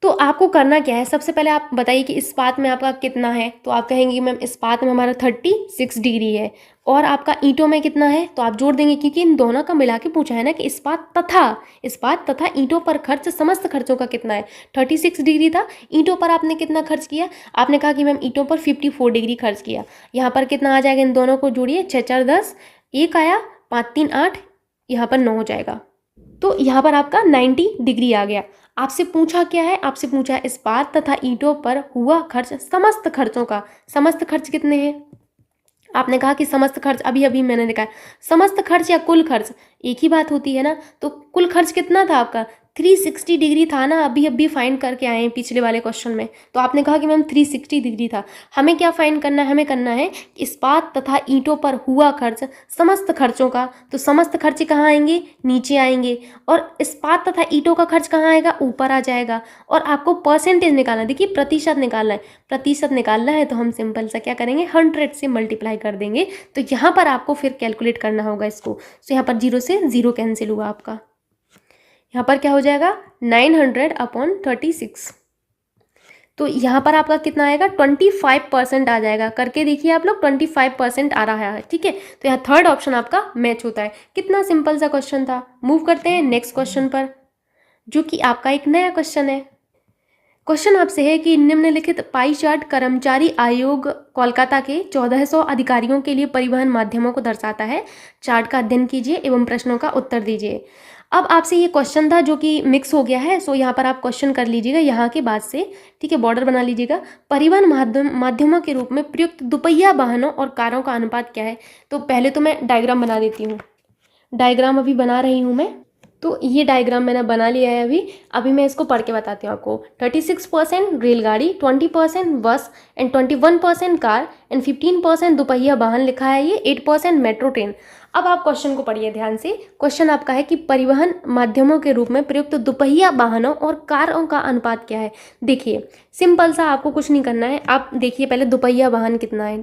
तो आपको करना क्या है, सबसे पहले आप बताइए कि इस्पात में आपका कितना है। तो आप कहेंगे मैम इस्पात में हमारा 36 डिग्री है, और आपका ईंटों में कितना है, तो आप जोड़ देंगे, क्योंकि इन दोनों का मिला के पूछा है ना कि इस्पात तथा ईंटों पर खर्च समस्त खर्चों का कितना है। 36 डिग्री था, ईंटों पर आपने कितना खर्च किया, आपने कहा कि मैम ईंटों पर 54 डिग्री खर्च किया। यहाँ पर कितना आ जाएगा, इन दोनों को जोड़िए, 6 4 10, 1 आया, 5 3 8, यहाँ पर 9 हो जाएगा। तो यहाँ पर आपका 90 डिग्री आ गया। आपसे पूछा क्या है, आपसे पूछा है इस्पात तथा ईंटों पर हुआ खर्च समस्त खर्चों का। समस्त खर्च कितने हैं, आपने कहा कि समस्त खर्च, अभी अभी मैंने लिखा है समस्त खर्च या कुल खर्च, एक ही बात होती है ना। तो कुल खर्च कितना था आपका, 360 डिग्री था ना, अभी अभी फाइंड करके आए हैं पिछले वाले क्वेश्चन में। तो आपने कहा कि मैम 360 डिग्री था। हमें क्या फाइंड करना है, हमें करना है इस्पात तथा ईंटों पर हुआ खर्च समस्त खर्चों का। तो समस्त खर्च कहाँ आएंगे, नीचे आएंगे, और इस्पात तथा ईंटों का खर्च कहाँ आएगा, ऊपर आ जाएगा। और आपको परसेंटेज निकालना है, देखिए प्रतिशत निकालना है। प्रतिशत निकालना है तो हम सिंपल सा क्या करेंगे, 100 से मल्टीप्लाई कर देंगे। तो यहाँ पर आपको फिर कैलकुलेट करना होगा इसको। तो यहाँ पर 0 से 0 कैंसिल हुआ आपका, यहाँ पर क्या हो जाएगा 900/36। तो यहाँ पर आपका कितना आएगा, 25% आ जाएगा। करके देखिए आप लोग, 25% आ रहा है, ठीक है। तो यहाँ थर्ड ऑप्शन आपका मैच होता है। कितना सिंपल सा क्वेश्चन था। मूव करते हैं नेक्स्ट क्वेश्चन पर, जो कि आपका एक नया क्वेश्चन है। क्वेश्चन आपसे है कि निम्नलिखित पाई चार्ट कर्मचारी आयोग कोलकाता के 1400 अधिकारियों के लिए परिवहन माध्यमों को दर्शाता है। चार्ट का अध्ययन कीजिए एवं प्रश्नों का उत्तर दीजिए। अब आपसे ये क्वेश्चन था जो कि मिक्स हो गया है, सो यहाँ पर आप क्वेश्चन कर लीजिएगा यहाँ के बाद से, ठीक है। बॉर्डर बना लीजिएगा। परिवहन माध्यमों के रूप में प्रयुक्त दुपहिया वाहनों और कारों का अनुपात क्या है। तो पहले तो मैं डायग्राम बना देती हूँ। डायग्राम अभी बना रही हूँ मैं। तो ये डायग्राम मैंने बना लिया है अभी मैं इसको पढ़ के बताती हूँ आपको। 36% रेलगाड़ी, 20% बस एंड 21% कार एंड 15% दोपहिया वाहन लिखा है ये, 8% मेट्रो ट्रेन। अब आप क्वेश्चन को पढ़िए ध्यान से। क्वेश्चन आपका है कि परिवहन माध्यमों के रूप में प्रयुक्त दोपहिया वाहनों और कारों का अनुपात क्या है। देखिए सिंपल सा, आपको कुछ नहीं करना है। आप देखिए पहले दोपहिया वाहन कितना है,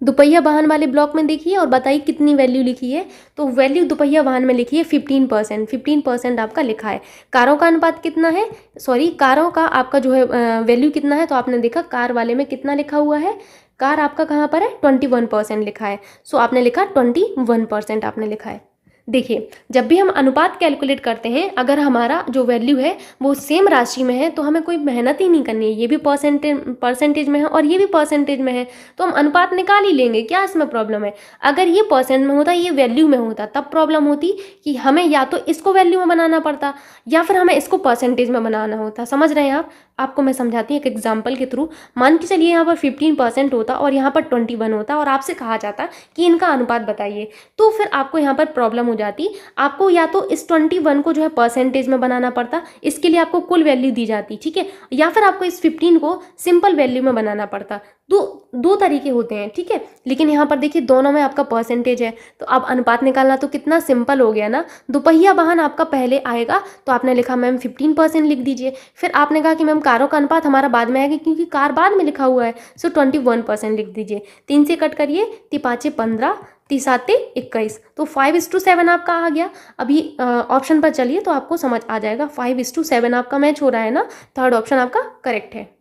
दोपहिया वाहन वाले ब्लॉक में देखिए और बताइए कितनी वैल्यू लिखी है। तो वैल्यू दोपहिया वाहन में लिखी है 15% आपका लिखा है। कारों का अनुपात कितना है, सॉरी कारों का आपका जो है वैल्यू कितना है, तो आपने देखा कार वाले में कितना लिखा हुआ है, कार आपका कहाँ पर है 21% लिखा है। सो आपने लिखा 21% आपने लिखा है। देखिए जब भी हम अनुपात कैलकुलेट करते हैं, अगर हमारा जो वैल्यू है वो सेम राशि में है तो हमें कोई मेहनत ही नहीं करनी है। ये भी परसेंटेज में है और ये भी परसेंटेज में है, तो हम अनुपात निकाल ही लेंगे, क्या इसमें प्रॉब्लम है। अगर ये परसेंट में होता, ये वैल्यू में होता, तब प्रॉब्लम होती कि हमें या तो इसको वैल्यू में बनाना पड़ता या फिर हमें इसको परसेंटेज में बनाना होता। समझ रहे हैं आप? आपको मैं समझाती हूँ एक एग्जाम्पल के थ्रू। मान के चलिए यहाँ पर 15% होता और यहाँ पर 21 होता और आपसे कहा जाता कि इनका अनुपात बताइए, तो फिर आपको यहाँ पर प्रॉब्लम हो जाती। आपको या तो इस 21 को जो है परसेंटेज में बनाना पड़ता, इसके लिए आपको कुल वैल्यू दी जाती, ठीक है, या फिर आपको इस 15 को सिंपल वैल्यू में बनाना पड़ता। दो तरीके होते हैं, ठीक है। लेकिन यहाँ पर देखिए दोनों में आपका परसेंटेज है, तो अब अनुपात निकालना तो कितना सिंपल हो गया ना। दोपहिया वाहन आपका पहले आएगा, तो आपने लिखा मैम 15% लिख दीजिए। फिर आपने कहा कि मैम कारों का अनुपात हमारा बाद में आएगा क्योंकि कार बाद में लिखा हुआ है, सो 21% लिख दीजिए। 3 से कट करिए, 3×5 = 15, 3×7 = 21, तो 5:7 आपका आ गया। अभी ऑप्शन पर चलिए तो आपको समझ आ जाएगा। 5:7 आपका मैच हो रहा है ना, थर्ड ऑप्शन आपका करेक्ट है।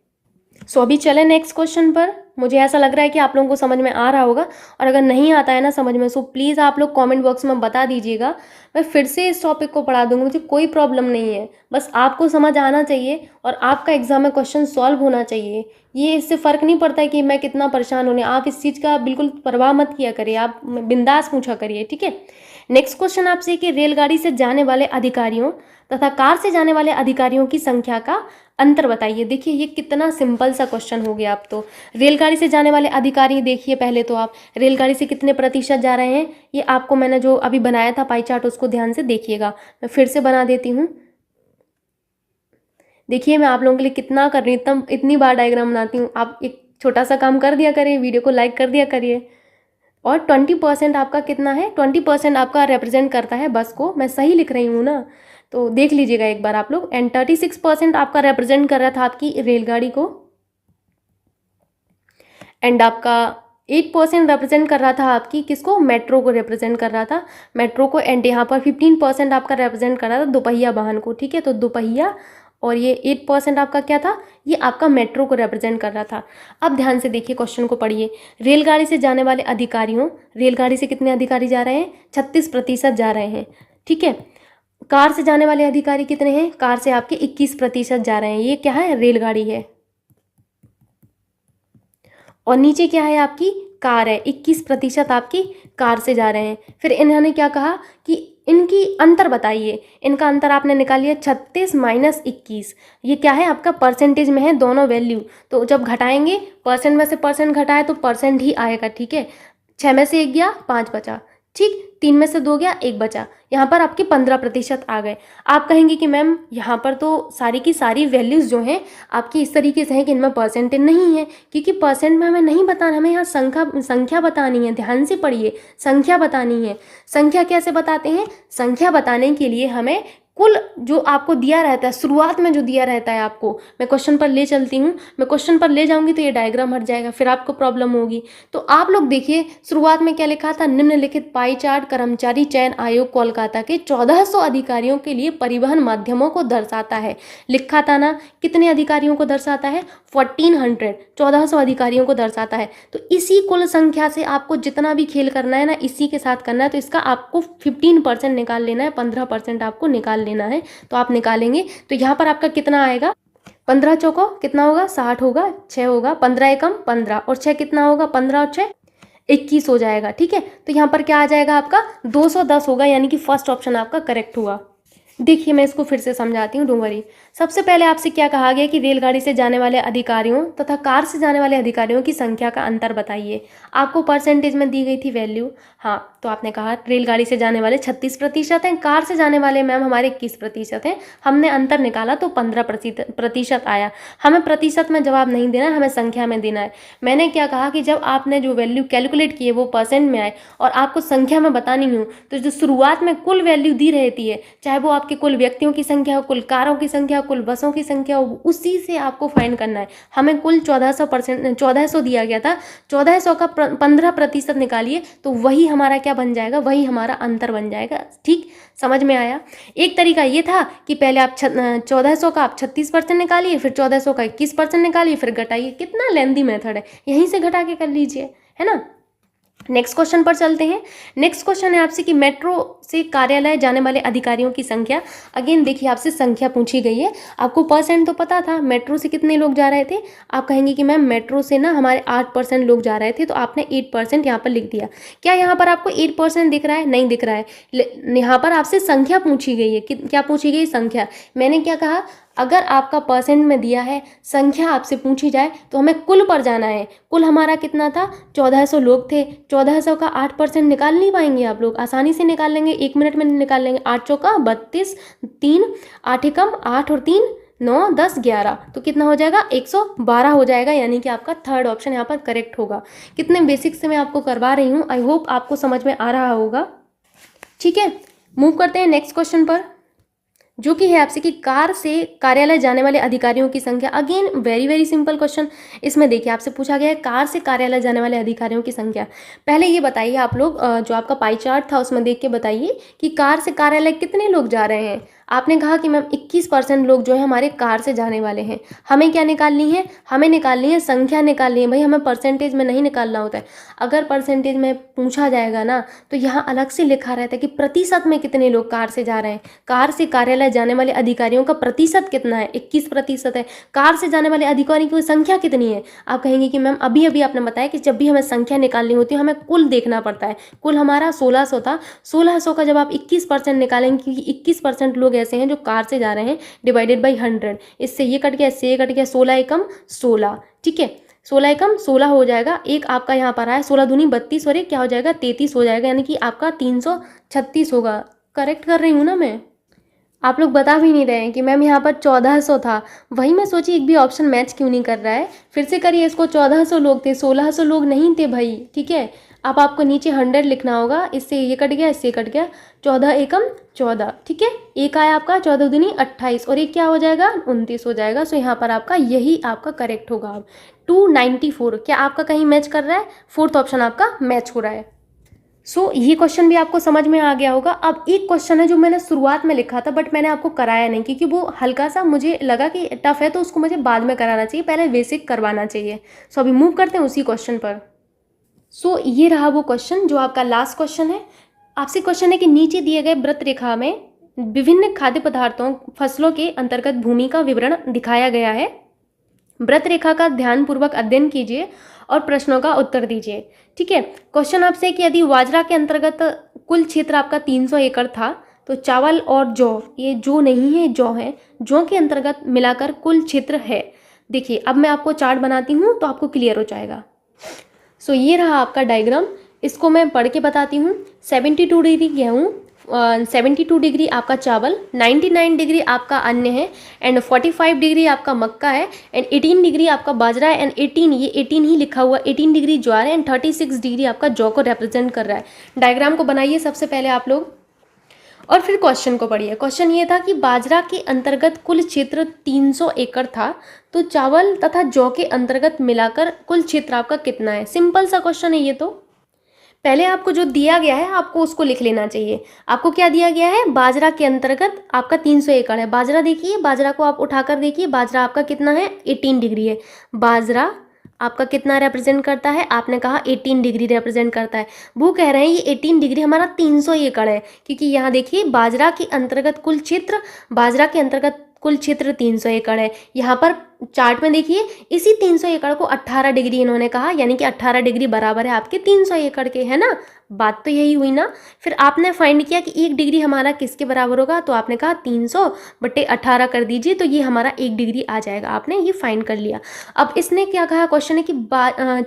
सो अभी चले नेक्स्ट क्वेश्चन पर। मुझे ऐसा लग रहा है कि आप लोगों को समझ में आ रहा होगा, और अगर नहीं आता है ना समझ में, सो प्लीज़ आप लोग कमेंट बॉक्स में बता दीजिएगा। मैं फिर से इस टॉपिक को पढ़ा दूंगी, मुझे कोई प्रॉब्लम नहीं है, बस आपको समझ आना चाहिए और आपका एग्जाम में क्वेश्चन सॉल्व होना चाहिए। ये इससे फ़र्क नहीं पड़ता है कि मैं कितना परेशान होने, आप इस चीज़ का बिल्कुल परवाह मत किया करिए, आप बिंदास पूछा करिए, ठीक है। नेक्स्ट क्वेश्चन आपसे कि रेलगाड़ी से जाने वाले अधिकारियों तथा कार से जाने वाले अधिकारियों की संख्या का अंतर बताइए। देखिए ये कितना सिंपल सा क्वेश्चन हो गया। आप तो रेलगाड़ी से जाने वाले अधिकारी देखिए, पहले तो आप रेलगाड़ी से कितने प्रतिशत जा रहे हैं, ये आपको मैंने जो अभी बनाया था पाई चार्ट, उसको ध्यान से देखिएगा। मैं फिर से बना देती हूँ। देखिए मैं आप लोगों के लिए कितना कर रही हूँ, इतनी बार डायग्राम बनाती हूँ। आप एक छोटा सा काम कर दिया करिए, वीडियो को लाइक कर दिया करिए। और 20% आपका कितना है, 20% आपका रिप्रेजेंट करता है बस को। मैं सही लिख रही हूँ ना, तो देख लीजिएगा एक बार आप लोग। एंड 36% आपका रिप्रेजेंट कर रहा था आपकी रेलगाड़ी को, एंड आपका 8% रिप्रेजेंट कर रहा था आपकी किसको, मेट्रो को रिप्रेजेंट कर रहा था, मेट्रो को। एंड यहाँ पर 15% आपका रिप्रेजेंट कर रहा था दोपहिया वाहन को, ठीक है। तो दोपहिया, और ये 8% आपका क्या था, ये आपका मेट्रो को रिप्रेजेंट कर रहा था। अब ध्यान से देखिए, क्वेश्चन को पढ़िए। रेलगाड़ी से जाने वाले अधिकारियों, रेलगाड़ी से कितने अधिकारी जा रहे हैं, 36% जा रहे हैं, ठीक है। कार से जाने वाले अधिकारी कितने हैं, कार से आपके 21% जा रहे हैं। ये क्या है, रेलगाड़ी है। और नीचे क्या है, आपकी कार है, 21% आपकी कार से जा रहे हैं। फिर इन्होंने क्या कहा कि इनकी अंतर बताइए। इनका अंतर आपने निकाल लिया 36 - 21। ये क्या है, आपका परसेंटेज में है दोनों वैल्यू, तो जब घटाएंगे परसेंट में से परसेंट घटाए तो परसेंट ही आएगा, ठीक है। 6 में से 1 गया, 5 बचा, ठीक। 3 में से 2 गया, 1 बचा। यहाँ पर आपके 15% आ गए। आप कहेंगे कि मैम यहाँ पर तो सारी की सारी वैल्यूज़ जो हैं आपकी इस तरीके से हैं कि इनमें परसेंटेज नहीं है, क्योंकि परसेंट में हमें नहीं बताना, हमें यहाँ संख्या बतानी है। ध्यान से पढ़िए, संख्या बतानी है। संख्या कैसे बताते हैं, संख्या बताने के लिए हमें कुल जो आपको दिया रहता है, शुरुआत में जो दिया रहता है आपको, मैं क्वेश्चन पर ले चलती हूँ। मैं क्वेश्चन पर ले जाऊंगी तो ये डायग्राम हट जाएगा, फिर आपको प्रॉब्लम होगी। तो आप लोग देखिए शुरुआत में क्या लिखा था, निम्नलिखित पाई चार्ट कर्मचारी चयन आयोग कोलकाता के 1400 अधिकारियों के लिए परिवहन माध्यमों को दर्शाता है। लिखा था ना, कितने अधिकारियों को दर्शाता है, 1400, 1400 अधिकारियों को दर्शाता है। तो इसी कुल संख्या से आपको जितना भी खेल करना है ना, इसी के साथ करना है। तो इसका आपको 15% निकाल लेना है, 15% आपको निकाल लेना है। तो आप निकालेंगे तो यहाँ पर आपका कितना आएगा, 15 चौको कितना होगा, 60 होगा, 6 होगा, 15 एकम 15, और 6 कितना होगा, 15 और 6 21 हो जाएगा, ठीक है। तो यहाँ पर क्या आ जाएगा, आपका 210 होगा, यानी कि फर्स्ट ऑप्शन आपका करेक्ट हुआ। देखिए मैं इसको फिर से समझाती हूँ, डोंट वरी। सबसे पहले आपसे क्या कहा गया कि रेलगाड़ी से जाने वाले अधिकारियों तथा कार से जाने वाले अधिकारियों की संख्या का अंतर बताइए। आपको परसेंटेज में दी गई थी वैल्यू। हाँ, तो आपने कहा रेलगाड़ी से जाने वाले 36% हैं, कार से जाने वाले मैम हमारे 21% हैं। हमने अंतर निकाला तो 15% आया। हमें प्रतिशत में जवाब नहीं देना है, हमें संख्या में देना है। मैंने क्या कहा कि जब आपने जो वैल्यू कैलकुलेट की है वो परसेंट में आए और आपको संख्या में बतानी हो, तो जो शुरुआत में कुल वैल्यू दी रहती है, चाहे वो आपके कुल व्यक्तियों की संख्या हो, कुल कारों की संख्या हो, कुल बसों की संख्या हो, उसी से आपको फाइंड करना है। हमें कुल 1400 दिया गया था, 1400 का 15% निकालिए तो वही हमारा क्या बन जाएगा, वही हमारा अंतर बन जाएगा। ठीक, समझ में आया। एक तरीका ये था कि पहले आप 1400 का आप 36% निकालिए, फिर 1400 का 21% निकालिए, फिर घटाइए। कितना लेंदी मेथड है, यहीं से घटा के कर लीजिए, है ना। नेक्स्ट क्वेश्चन पर चलते हैं। नेक्स्ट क्वेश्चन है आपसे कि मेट्रो से कार्यालय जाने वाले अधिकारियों की संख्या। अगेन देखिए, आपसे संख्या पूछी गई है। आपको परसेंट तो पता था, मेट्रो से कितने लोग जा रहे थे। आप कहेंगे कि मैम मेट्रो से ना हमारे 8% लोग जा रहे थे, तो आपने 8% यहाँ पर लिख दिया। क्या यहाँ पर आपको 8% दिख रहा है? नहीं दिख रहा है। यहाँ पर आपसे संख्या पूछी गई है। क्या पूछी गई? संख्या। मैंने क्या कहा, अगर आपका परसेंट में दिया है, संख्या आपसे पूछी जाए तो हमें कुल पर जाना है। कुल हमारा कितना था? 1400 लोग थे। 1400 का 8% निकाल नहीं पाएंगे आप लोग? आसानी से निकाल लेंगे, 1 मिनट में निकाल लेंगे। 8 चौका 32, 3 8 एकम 8 और 3 9 10 11, तो कितना हो जाएगा? 112 हो जाएगा। यानी कि आपका थर्ड ऑप्शन यहाँ पर करेक्ट होगा। कितने बेसिक से मैं आपको करवा रही हूँ, आई होप आपको समझ में आ रहा होगा। ठीक है, मूव करते हैं नेक्स्ट क्वेश्चन पर, जो कि है आपसे कि कार से कार्यालय जाने वाले अधिकारियों की संख्या। Again very very simple question. इसमें देखिए, आपसे पूछा गया है कार से कार्यालय जाने वाले अधिकारियों की संख्या। पहले ये बताइए आप लोग, जो आपका पाई चार्ट था उसमें देख के बताइए कि कार से कार्यालय कितने लोग जा रहे हैं। आपने कहा कि मैम 21% लोग जो है हमारे कार से जाने वाले हैं। हमें क्या निकालनी है? हमें निकालनी है संख्या, निकालनी है भाई। हमें परसेंटेज में नहीं निकालना होता है। अगर परसेंटेज में पूछा जाएगा ना, तो यहाँ अलग से लिखा रहता है कि प्रतिशत में कितने लोग कार से जा रहे हैं। कार से कार्यालय जाने वाले अधिकारियों का प्रतिशत कितना है? 21% है। कार से जाने वाले अधिकारियों की संख्या कितनी है? आप कहेंगे कि मैम अभी अभी आपने बताया कि जब भी हमें संख्या निकालनी होती है हमें कुल देखना पड़ता है। कुल हमारा 1600 था। 1600 का जब आप 21% निकालेंगे, क्योंकि 21% लोग ऐसे हैं जो कार से जा रहे हैं, डिवाइडेड बाई 100, इससे ये कट गया, इससे ये कट गया, 16 एकम 16। ठीक है, 16 एकम 16 हो जाएगा। एक आपका यहाँ पर आया 16 दूनी 32 और एक क्या हो जाएगा? 33 हो जाएगा। यानी कि आपका 336 होगा। करेक्ट कर रही हूँ ना मैं? आप लोग बता भी नहीं रहे हैं कि मैम यहाँ पर 1400 था। वही मैं सोची एक भी ऑप्शन मैच क्यों नहीं कर रहा है। फिर से करिए इसको। 1400 लोग थे, 1600 लोग नहीं थे भाई। ठीक है, अब आपको नीचे 100 लिखना होगा। इससे ये कट गया, इससे कट गया, 14 एकम 14। ठीक है, एक आया आपका 14 दूनी 28 और एक क्या हो जाएगा? 29 हो जाएगा। सो यहाँ पर आपका यही आपका करेक्ट होगा। अब 294 क्या आपका कहीं मैच कर रहा है? फोर्थ ऑप्शन आपका मैच हो रहा है। सो ये क्वेश्चन भी आपको समझ में आ गया होगा। अब एक क्वेश्चन है जो मैंने शुरुआत में लिखा था बट मैंने आपको कराया नहीं, क्योंकि वो हल्का सा मुझे लगा कि टफ है, तो उसको मुझे बाद में कराना चाहिए, पहले बेसिक करवाना चाहिए। सो अभी मूव करते हैं उसी क्वेश्चन पर। सो ये रहा वो क्वेश्चन जो आपका लास्ट क्वेश्चन है। आपसे क्वेश्चन है कि नीचे दिए गए वृत्त रेखा में विभिन्न खाद्य पदार्थों फसलों के अंतर्गत भूमि का विवरण दिखाया गया है। वृत्त रेखा का ध्यानपूर्वक अध्ययन कीजिए और प्रश्नों का उत्तर दीजिए। ठीक है, क्वेश्चन आपसे कि यदि बाजरा के अंतर्गत कुल क्षेत्र आपका 300 एकड़ था, तो चावल और जौ, ये जौ नहीं है जौ है, जौ के अंतर्गत मिलाकर कुल क्षेत्र है। देखिए अब मैं आपको चार्ट बनाती हूँ तो आपको क्लियर हो जाएगा। सो ये रहा आपका डायग्राम, इसको मैं पढ़ के बताती हूँ। 72 डिग्री गेहूँ, 72 डिग्री आपका चावल, 99 डिग्री आपका अन्य है, एंड 45 डिग्री आपका मक्का है, एंड 18 डिग्री आपका बाजरा है, एंड 18 ये 18 ही लिखा हुआ, 18 डिग्री ज्वार है, एंड 36 डिग्री आपका जौ को रिप्रेजेंट कर रहा है। डायग्राम को बनाइए सबसे पहले आप लोग और फिर क्वेश्चन को पढ़िए। क्वेश्चन ये था कि बाजरा के अंतर्गत कुल क्षेत्र 300 एकड़ था, तो चावल तथा जौ के अंतर्गत मिलाकर कुल क्षेत्र आपका कितना है। सिंपल सा क्वेश्चन है ये। तो पहले आपको जो दिया गया है आपको उसको लिख लेना चाहिए। आपको क्या दिया गया है? बाजरा के अंतर्गत आपका 300 एकड़ है। बाजरा देखिए, बाजरा को आप उठाकर देखिए, बाजरा आपका कितना है? 18 डिग्री है। बाजरा आपका कितना रिप्रेजेंट करता है? आपने कहा 18 डिग्री रिप्रेजेंट करता है। वो कह रहे हैं ये 18 डिग्री हमारा 300 एकड़ है, क्योंकि यहाँ देखिए बाजरा के अंतर्गत कुल क्षेत्र, बाजरा के अंतर्गत कुल क्षेत्र 300 एकड़ है। यहाँ पर चार्ट में देखिए, इसी 300 एकड़ को 18 डिग्री इन्होंने कहा, यानी कि 18 डिग्री बराबर है आपके 300 एकड़ के, है ना। बात तो यही हुई ना। फिर आपने फाइंड किया कि 1 डिग्री हमारा किसके बराबर होगा, तो आपने कहा 300/18 कर दीजिए, तो ये हमारा 1 डिग्री आ जाएगा। आपने ये फाइंड कर लिया। अब इसने क्या कहा, क्वेश्चन है कि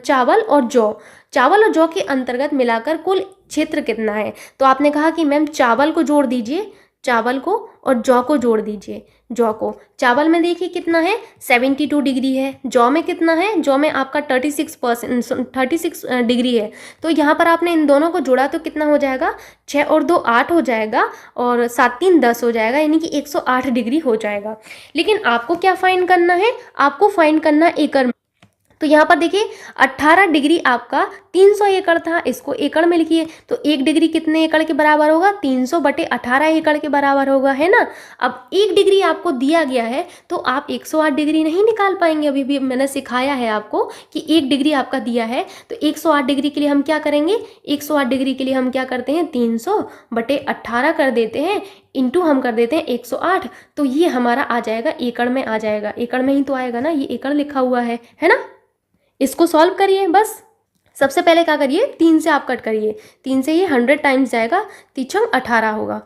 चावल और जौ के अंतर्गत मिलाकर कुल क्षेत्र कितना है। तो आपने कहा कि मैम चावल को जोड़ दीजिए, चावल को, और जौ को जोड़ दीजिए, जौ को। चावल में देखिए कितना है, 72 डिग्री है। जौ में कितना है, जौ में आपका 36 डिग्री है। तो यहाँ पर आपने इन दोनों को जोड़ा तो कितना हो जाएगा, 6 और 2 8 हो जाएगा, और 7 3 10 हो जाएगा, यानी कि 108 डिग्री हो जाएगा। लेकिन आपको क्या फाइंड करना है, आपको फाइंड करना है एकड़ में। तो यहाँ पर देखिए 18 डिग्री आपका 300 एकड़ था, इसको एकड़ में लिखिए। तो 1 डिग्री कितने एकड़ के बराबर होगा, 300/18 एकड़ के बराबर होगा, है ना। अब 1 डिग्री आपको दिया गया है, तो आप 108 डिग्री नहीं निकाल पाएंगे। अभी भी मैंने सिखाया है आपको कि 1 डिग्री आपका दिया है, तो 108 डिग्री के लिए हम क्या करेंगे, 108 डिग्री के लिए हम क्या करते हैं, 300/18 कर देते हैं, इंटू हम कर देते हैं 108। तो ये हमारा आ जाएगा, एकड़ में आ जाएगा। एकड़ में ही तो आएगा ना, ये एकड़ लिखा हुआ है ना। इसको सॉल्व करिए बस। सबसे पहले क्या करिए, 3 से आप कट करिए, 3 से ये 100 टाइम्स जाएगा, 3 18 होगा।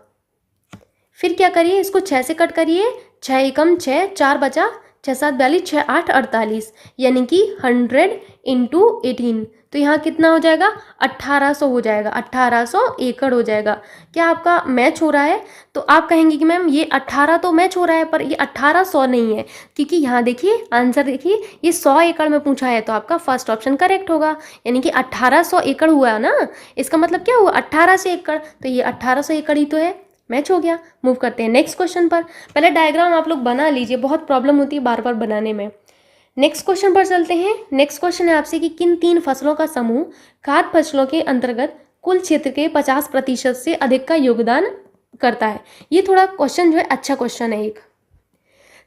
फिर क्या करिए, इसको 6 से कट करिए, 6 एकम 6, 4 बचा, 6 7 42, 6 8 48, यानी कि 100 इंटू 18। तो यहाँ कितना हो जाएगा, 1800 हो जाएगा, 1800 एकड़ हो जाएगा। क्या आपका मैच हो रहा है। तो आप कहेंगे कि मैम ये 18 तो मैच हो रहा है, पर ये 1800 नहीं है, क्योंकि यहाँ देखिए आंसर देखिए, ये 100 एकड़ में पूछा है, तो आपका फर्स्ट ऑप्शन करेक्ट होगा, यानी कि 1800 एकड़ हुआ ना। इसका मतलब क्या हुआ, 1800 एकड़, तो ये 1800 एकड़ ही तो है, मैच हो गया। मूव करते हैं नेक्स्ट क्वेश्चन पर। पहले डायग्राम आप लोग बना लीजिए, बहुत प्रॉब्लम होती है बार बार बनाने में। नेक्स्ट क्वेश्चन पर चलते हैं। नेक्स्ट क्वेश्चन है आपसे कि किन 3 फसलों का समूह खाद्य फसलों के अंतर्गत कुल क्षेत्र के 50% से अधिक का योगदान करता है। ये थोड़ा क्वेश्चन जो है अच्छा क्वेश्चन है एक।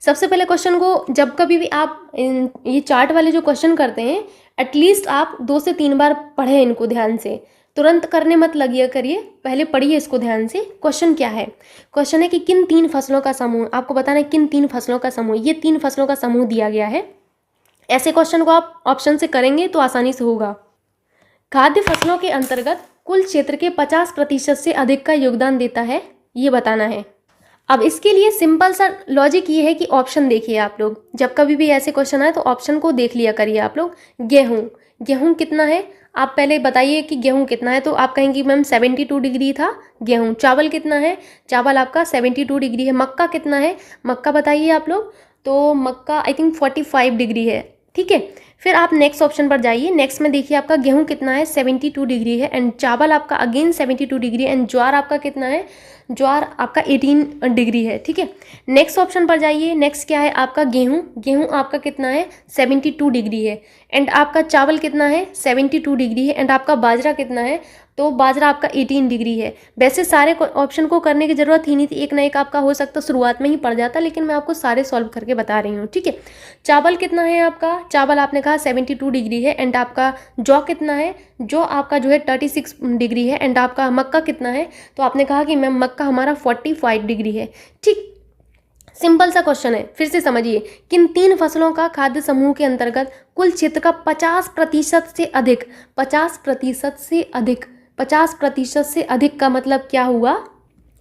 सबसे पहले क्वेश्चन को जब कभी भी आप ये चार्ट वाले जो क्वेश्चन करते हैं, एटलीस्ट आप 2 से 3 बार पढ़ें इनको ध्यान से, तुरंत करने मत लगिए करिए, पहले पढ़िए इसको ध्यान से। क्वेश्चन क्या है, क्वेश्चन है कि किन 3 फसलों का समूह, आपको बताना है किन 3 फसलों का समूह, ये 3 फसलों का समूह दिया गया है। ऐसे क्वेश्चन को आप ऑप्शन से करेंगे तो आसानी से होगा। खाद्य फसलों के अंतर्गत कुल क्षेत्र के 50% से अधिक का योगदान देता है, ये बताना है। अब इसके लिए सिंपल सा लॉजिक ये है कि ऑप्शन देखिए आप लोग, जब कभी भी ऐसे क्वेश्चन आए तो ऑप्शन को देख लिया करिए आप लोग। गेहूं कितना है, आप पहले बताइए कि गेहूं कितना है, तो आप कहेंगे मैम 72 डिग्री था गेहूं। चावल कितना है, चावल आपका 72 डिग्री है। मक्का कितना है, मक्का बताइए आप लोग, तो मक्का आई थिंक 45 डिग्री है, ठीक है। फिर आप नेक्स्ट ऑप्शन पर जाइए, नेक्स्ट में देखिए आपका गेहूं कितना है, 72 डिग्री है, एंड चावल आपका अगेन 72 डिग्री, एंड ज्वार आपका कितना है, ज्वार आपका 18 डिग्री है, ठीक है। नेक्स्ट ऑप्शन पर जाइए, नेक्स्ट क्या है आपका गेहूं आपका कितना है, 72 डिग्री है, एंड आपका चावल कितना है, 72 डिग्री है, एंड आपका बाजरा कितना है, तो बाजरा आपका 18 डिग्री है। वैसे सारे ऑप्शन को करने की जरूरत ही नहीं थी, एक ना एक आपका हो सकता शुरुआत में ही पड़ जाता, लेकिन मैं आपको सारे सॉल्व करके बता रही हूँ, ठीक है। चावल कितना है आपका, चावल आपने कहा 72 डिग्री है, एंड आपका जौ कितना है, जौ आपका जो है 36 डिग्री है, एंड आपका मक्का कितना है, तो आपने कहा कि मैम मक्का हमारा 45 डिग्री है, ठीक। सिंपल सा क्वेश्चन है, फिर से समझिए। किन 3 फसलों का खाद्य समूह के अंतर्गत कुल क्षेत्र का 50% से अधिक, 50% से अधिक, 50% से अधिक का मतलब क्या हुआ,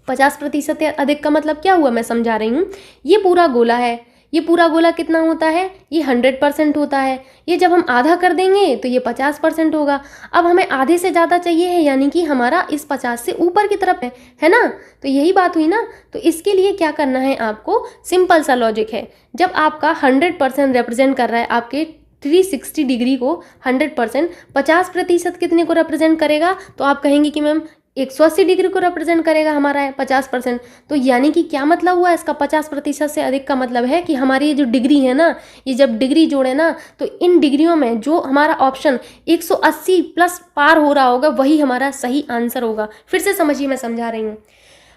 50% से अधिक का मतलब क्या हुआ, मैं समझा रही हूँ। ये पूरा गोला है, ये पूरा गोला कितना होता है, ये 100% होता है। ये जब हम आधा कर देंगे तो ये 50% होगा। अब हमें आधे से ज़्यादा चाहिए है, यानी कि हमारा इस 50 से ऊपर की तरफ है ना। तो यही बात हुई ना। तो इसके लिए क्या करना है आपको, सिंपल सा लॉजिक है। जब आपका 100% रिप्रेजेंट कर रहा है आपके 360 डिग्री को, 100%, 50% कितने को रिप्रेजेंट करेगा, तो आप कहेंगे कि मैम 180 डिग्री को रिप्रेजेंट करेगा हमारा है 50%। तो यानी कि क्या मतलब हुआ इसका, 50% से अधिक का मतलब है कि हमारी ये जो डिग्री है ना, ये जब डिग्री जोड़े ना, तो इन डिग्रियों में जो हमारा ऑप्शन 180 प्लस पार हो रहा होगा वही हमारा सही आंसर होगा। फिर से समझिए, मैं समझा रही हूँ।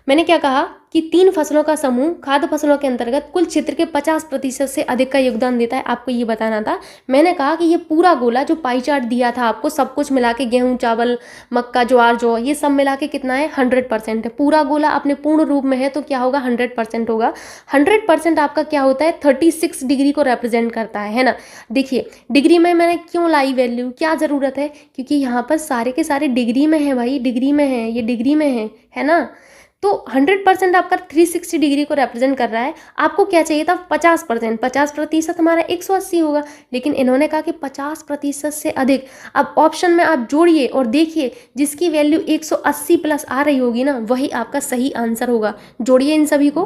मैंने क्या कहा कि 3 फसलों का समूह खाद्य फसलों के अंतर्गत कुल क्षेत्र के 50% से अधिक का योगदान देता है, आपको ये बताना था। मैंने कहा कि ये पूरा गोला जो पाई चार्ट दिया था आपको, सब कुछ मिला के गेहूँ, चावल, मक्का, ज्वार, जौ, ये सब मिला के कितना है 100% है। पूरा गोला अपने पूर्ण रूप में है तो क्या होगा 100% होगा। 100% आपका क्या होता है 36 डिग्री को रिप्रेजेंट करता है ना। देखिए डिग्री में मैंने क्यों लाई वैल्यू, क्या ज़रूरत है, क्योंकि यहाँ पर सारे के सारे डिग्री में है भाई, डिग्री में है, ये डिग्री में है ना। तो 100% आपका 360 डिग्री को रिप्रेजेंट कर रहा है। आपको क्या चाहिए था 50%, 50% हमारा 180 होगा, लेकिन इन्होंने कहा कि 50% से अधिक। अब ऑप्शन में आप जोड़िए और देखिए जिसकी वैल्यू 180 प्लस आ रही होगी ना, वही आपका सही आंसर होगा। जोड़िए इन सभी को,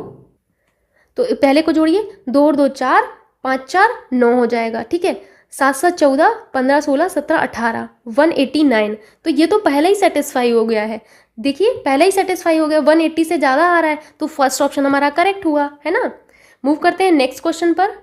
तो पहले को जोड़िए, 2 और 2 4, 5 4 9 हो जाएगा, ठीक है। 7 7 14, 15 16 17 18, 189। तो ये तो पहले ही सेटिस्फाई हो गया है। देखिए पहले ही सेटिस्फाई हो गया, 180 से ज़्यादा आ रहा है, तो फर्स्ट ऑप्शन हमारा करेक्ट हुआ, है ना। मूव करते हैं नेक्स्ट क्वेश्चन पर।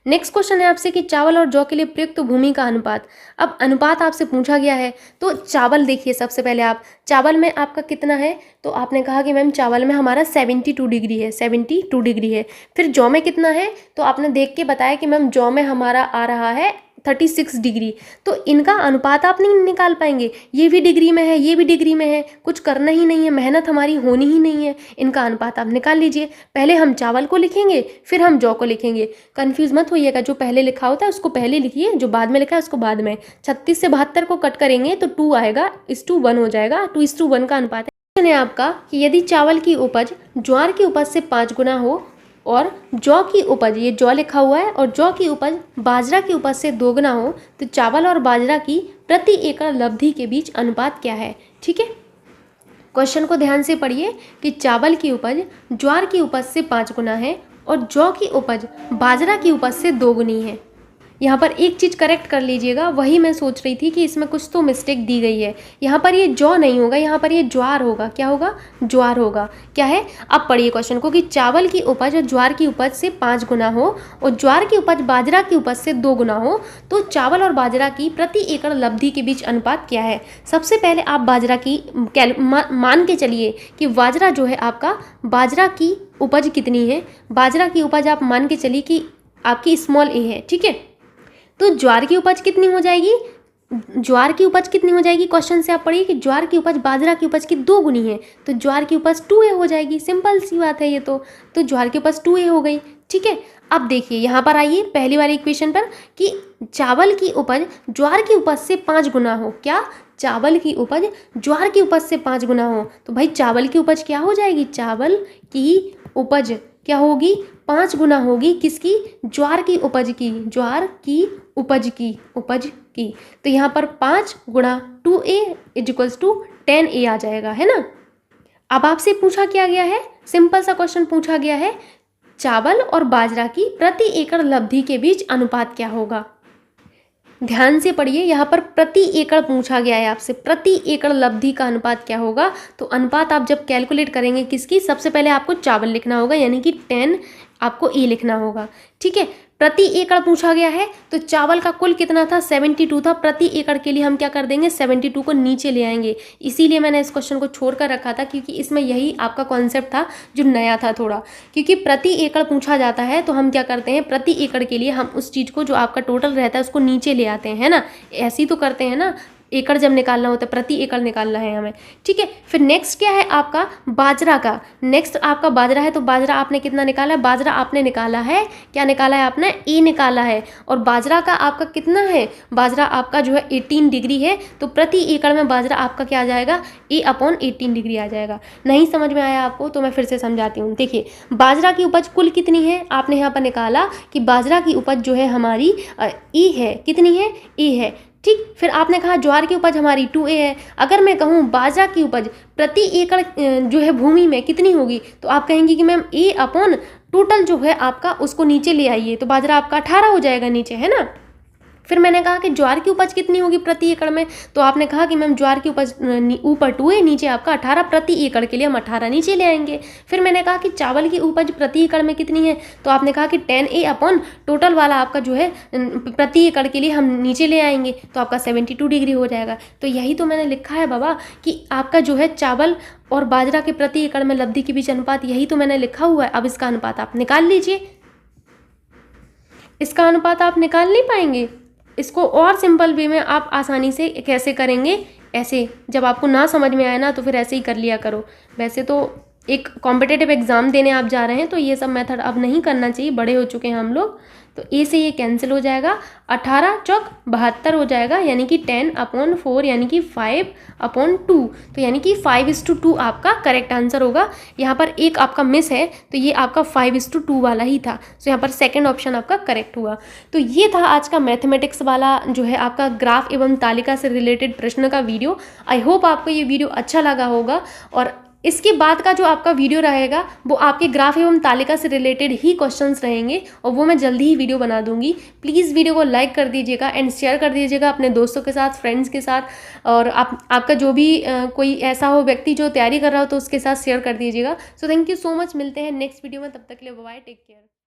नेक्स्ट क्वेश्चन है आपसे कि चावल और जौ के लिए प्रयुक्त भूमि का अनुपात। अब अनुपात आपसे पूछा गया है, तो चावल देखिए सबसे पहले आप, चावल में आपका कितना है, तो आपने कहा कि मैम चावल में हमारा 72 डिग्री है, 72 डिग्री है। फिर जौ में कितना है, तो आपने देख के बताया कि मैम जौ में हमारा आ रहा है 36 डिग्री। तो इनका अनुपात आप नहीं निकाल पाएंगे, ये भी डिग्री में है, ये भी डिग्री में है, कुछ करना ही नहीं है, मेहनत हमारी होनी ही नहीं है। इनका अनुपात आप निकाल लीजिए। पहले हम चावल को लिखेंगे, फिर हम जौ को लिखेंगे। कंफ्यूज मत होइएगा, जो पहले लिखा होता है उसको पहले लिखिए, जो बाद में लिखा है उसको बाद में। 36 से 72 को कट करेंगे तो 2 आएगा, 1:1 हो जाएगा। 2:1 का अनुपात है आपका कि यदि चावल की उपज ज्वार की उपज से 5 गुना हो और जौ की उपज, ये जौ लिखा हुआ है, और जौ की उपज बाजरा की उपज से 2 गुना हो, तो चावल और बाजरा की प्रति एकड़ लब्धि के बीच अनुपात क्या है। ठीक है, क्वेश्चन को ध्यान से पढ़िए कि चावल की उपज ज्वार की उपज से 5 गुना है और जौ की उपज बाजरा की उपज से 2 गुनी है। यहाँ पर एक चीज़ करेक्ट कर लीजिएगा, वही मैं सोच रही थी कि इसमें कुछ तो मिस्टेक दी गई है। यहाँ पर ये जौ नहीं होगा, यहाँ पर ये ज्वार होगा। क्या होगा, ज्वार होगा। क्या है, अब पढ़िए क्वेश्चन को कि चावल की उपज और ज्वार की उपज से 5 गुना हो और ज्वार की उपज बाजरा की उपज से 2 गुना हो, तो चावल और बाजरा की प्रति एकड़ लब्धि के बीच अनुपात क्या है। सबसे पहले आप बाजरा की मान के चलिए कि बाजरा जो है आपका, बाजरा की उपज कितनी है, बाजरा की उपज आप मान के चलिए कि आपकी स्मॉल ए है। ठीक है, तो ज्वार की उपज कितनी हो जाएगी, ज्वार की उपज कितनी हो जाएगी, क्वेश्चन से आप पढ़िए कि ज्वार की उपज बाजरा की उपज की 2 गुनी है, तो ज्वार की उपज 2A हो जाएगी। सिंपल सी बात है ये तो ज्वार की उपज 2A हो गई। ठीक है, अब देखिए यहाँ पर आइए पहली वाली इक्वेशन पर कि चावल की उपज ज्वार की उपज से 5 गुना हो। क्या, चावल की उपज ज्वार की उपज से 5 गुना हो, तो भाई चावल की उपज क्या हो जाएगी, चावल की उपज क्या होगी, 5 गुना होगी किसकी, ज्वार की उपज की, ज्वार की उपज की। तो यहाँ पर 5 गुणा 2A = 10A आ जाएगा, है ना। अब आपसे पूछा क्या गया है, सिंपल सा क्वेश्चन पूछा गया है, चावल और बाजरा की प्रति एकड़ लब्धि के बीच अनुपात क्या होगा। ध्यान से पढ़िए, यहाँ पर प्रति एकड़ पूछा गया है आपसे, प्रति एकड़ लब्धि का अनुपात क्या होगा। तो अनुपात आप जब कैलकुलेट करेंगे किसकी, सबसे पहले आपको चावल लिखना होगा, यानी कि 10 आपको ए लिखना होगा। ठीक है, प्रति एकड़ पूछा गया है, तो चावल का कुल कितना था 72 था, प्रति एकड़ के लिए हम क्या कर देंगे 72 को नीचे ले आएंगे। इसीलिए मैंने इस क्वेश्चन को छोड़ कर रखा था, क्योंकि इसमें यही आपका कॉन्सेप्ट था जो नया था थोड़ा, क्योंकि प्रति एकड़ पूछा जाता है तो हम क्या करते हैं, प्रति एकड़ के लिए हम उस चीज़ को जो आपका टोटल रहता है उसको नीचे ले आते हैं, है ना। ऐसे ही तो करते हैं ना, एकड़ जब निकालना होता है, प्रति एकड़ निकालना है हमें। ठीक है, फिर नेक्स्ट क्या है आपका बाजरा का, नेक्स्ट आपका बाजरा है, तो बाजरा आपने कितना निकाला है, बाजरा आपने निकाला है, क्या निकाला है आपने, ए निकाला है। और बाजरा का आपका कितना है, बाजरा आपका जो है 18 डिग्री है, तो प्रति एकड़ में बाजरा आपका क्या आ जाएगा, A/18 डिग्री आ जाएगा। नहीं समझ में आया आपको तो मैं फिर से समझाती हूँ। देखिए बाजरा की उपज कुल कितनी है, आपने यहाँ पर निकाला कि बाजरा की उपज जो है हमारी ए है, कितनी है, ए है। ठीक, फिर आपने कहा ज्वार की उपज हमारी 2A है। अगर मैं कहूँ बाजरा की उपज प्रति एकड़ जो है भूमि में कितनी होगी, तो आप कहेंगे कि मैम A/टोटल जो है आपका उसको नीचे ले आइए, तो बाजरा आपका 18 हो जाएगा नीचे, है ना। फिर मैंने कहा कि ज्वार की उपज कितनी होगी प्रति एकड़ में, तो आपने कहा कि मैम ज्वार की उपज ऊपर 2 है, नीचे आपका 18 प्रति एकड़ के लिए हम 18 नीचे ले आएंगे। फिर मैंने कहा कि चावल की उपज प्रति एकड़ में कितनी है, तो आपने कहा कि 10A अपॉन टोटल वाला आपका जो है प्रति एकड़ के लिए हम नीचे ले आएंगे, तो आपका 72 डिग्री हो जाएगा। तो यही तो मैंने लिखा है बाबा कि आपका जो है चावल और बाजरा के प्रति एकड़ में लब्धि के बीच अनुपात, यही तो मैंने लिखा हुआ है। अब इसका अनुपात आप निकाल लीजिए। इसका अनुपात आप निकाल नहीं पाएंगे, इसको और सिंपल वे में आप आसानी से कैसे करेंगे, ऐसे जब आपको ना समझ में आए ना तो फिर ऐसे ही कर लिया करो। वैसे तो एक कॉम्पिटिटिव एग्ज़ाम देने आप जा रहे हैं तो ये सब मेथड अब नहीं करना चाहिए, बड़े हो चुके हैं हम लोग। तो ए से ये कैंसिल हो जाएगा, 18 चौक 72 हो जाएगा, यानी कि 10/4 यानी कि 5/2, तो यानी कि 5:2 आपका करेक्ट आंसर होगा। यहाँ पर एक आपका मिस है तो ये आपका 5:2 वाला ही था, तो यहाँ पर सेकंड ऑप्शन आपका करेक्ट हुआ। तो ये था आज का मैथमेटिक्स वाला जो है आपका ग्राफ एवं तालिका से रिलेटेड प्रश्न का वीडियो। आई होप आपको ये वीडियो अच्छा लगा होगा, और इसके बाद का जो आपका वीडियो रहेगा वो आपके ग्राफ एवं तालिका से रिलेटेड ही क्वेश्चंस रहेंगे, और वो मैं जल्दी ही वीडियो बना दूंगी। प्लीज़ वीडियो को लाइक कर दीजिएगा एंड शेयर कर दीजिएगा अपने दोस्तों के साथ, फ्रेंड्स के साथ, और आपका जो भी कोई ऐसा हो व्यक्ति जो तैयारी कर रहा हो तो उसके साथ शेयर कर दीजिएगा। So thank you so much, मिलते हैं नेक्स्ट वीडियो में, तब तक के लिए बाय, टेक केयर।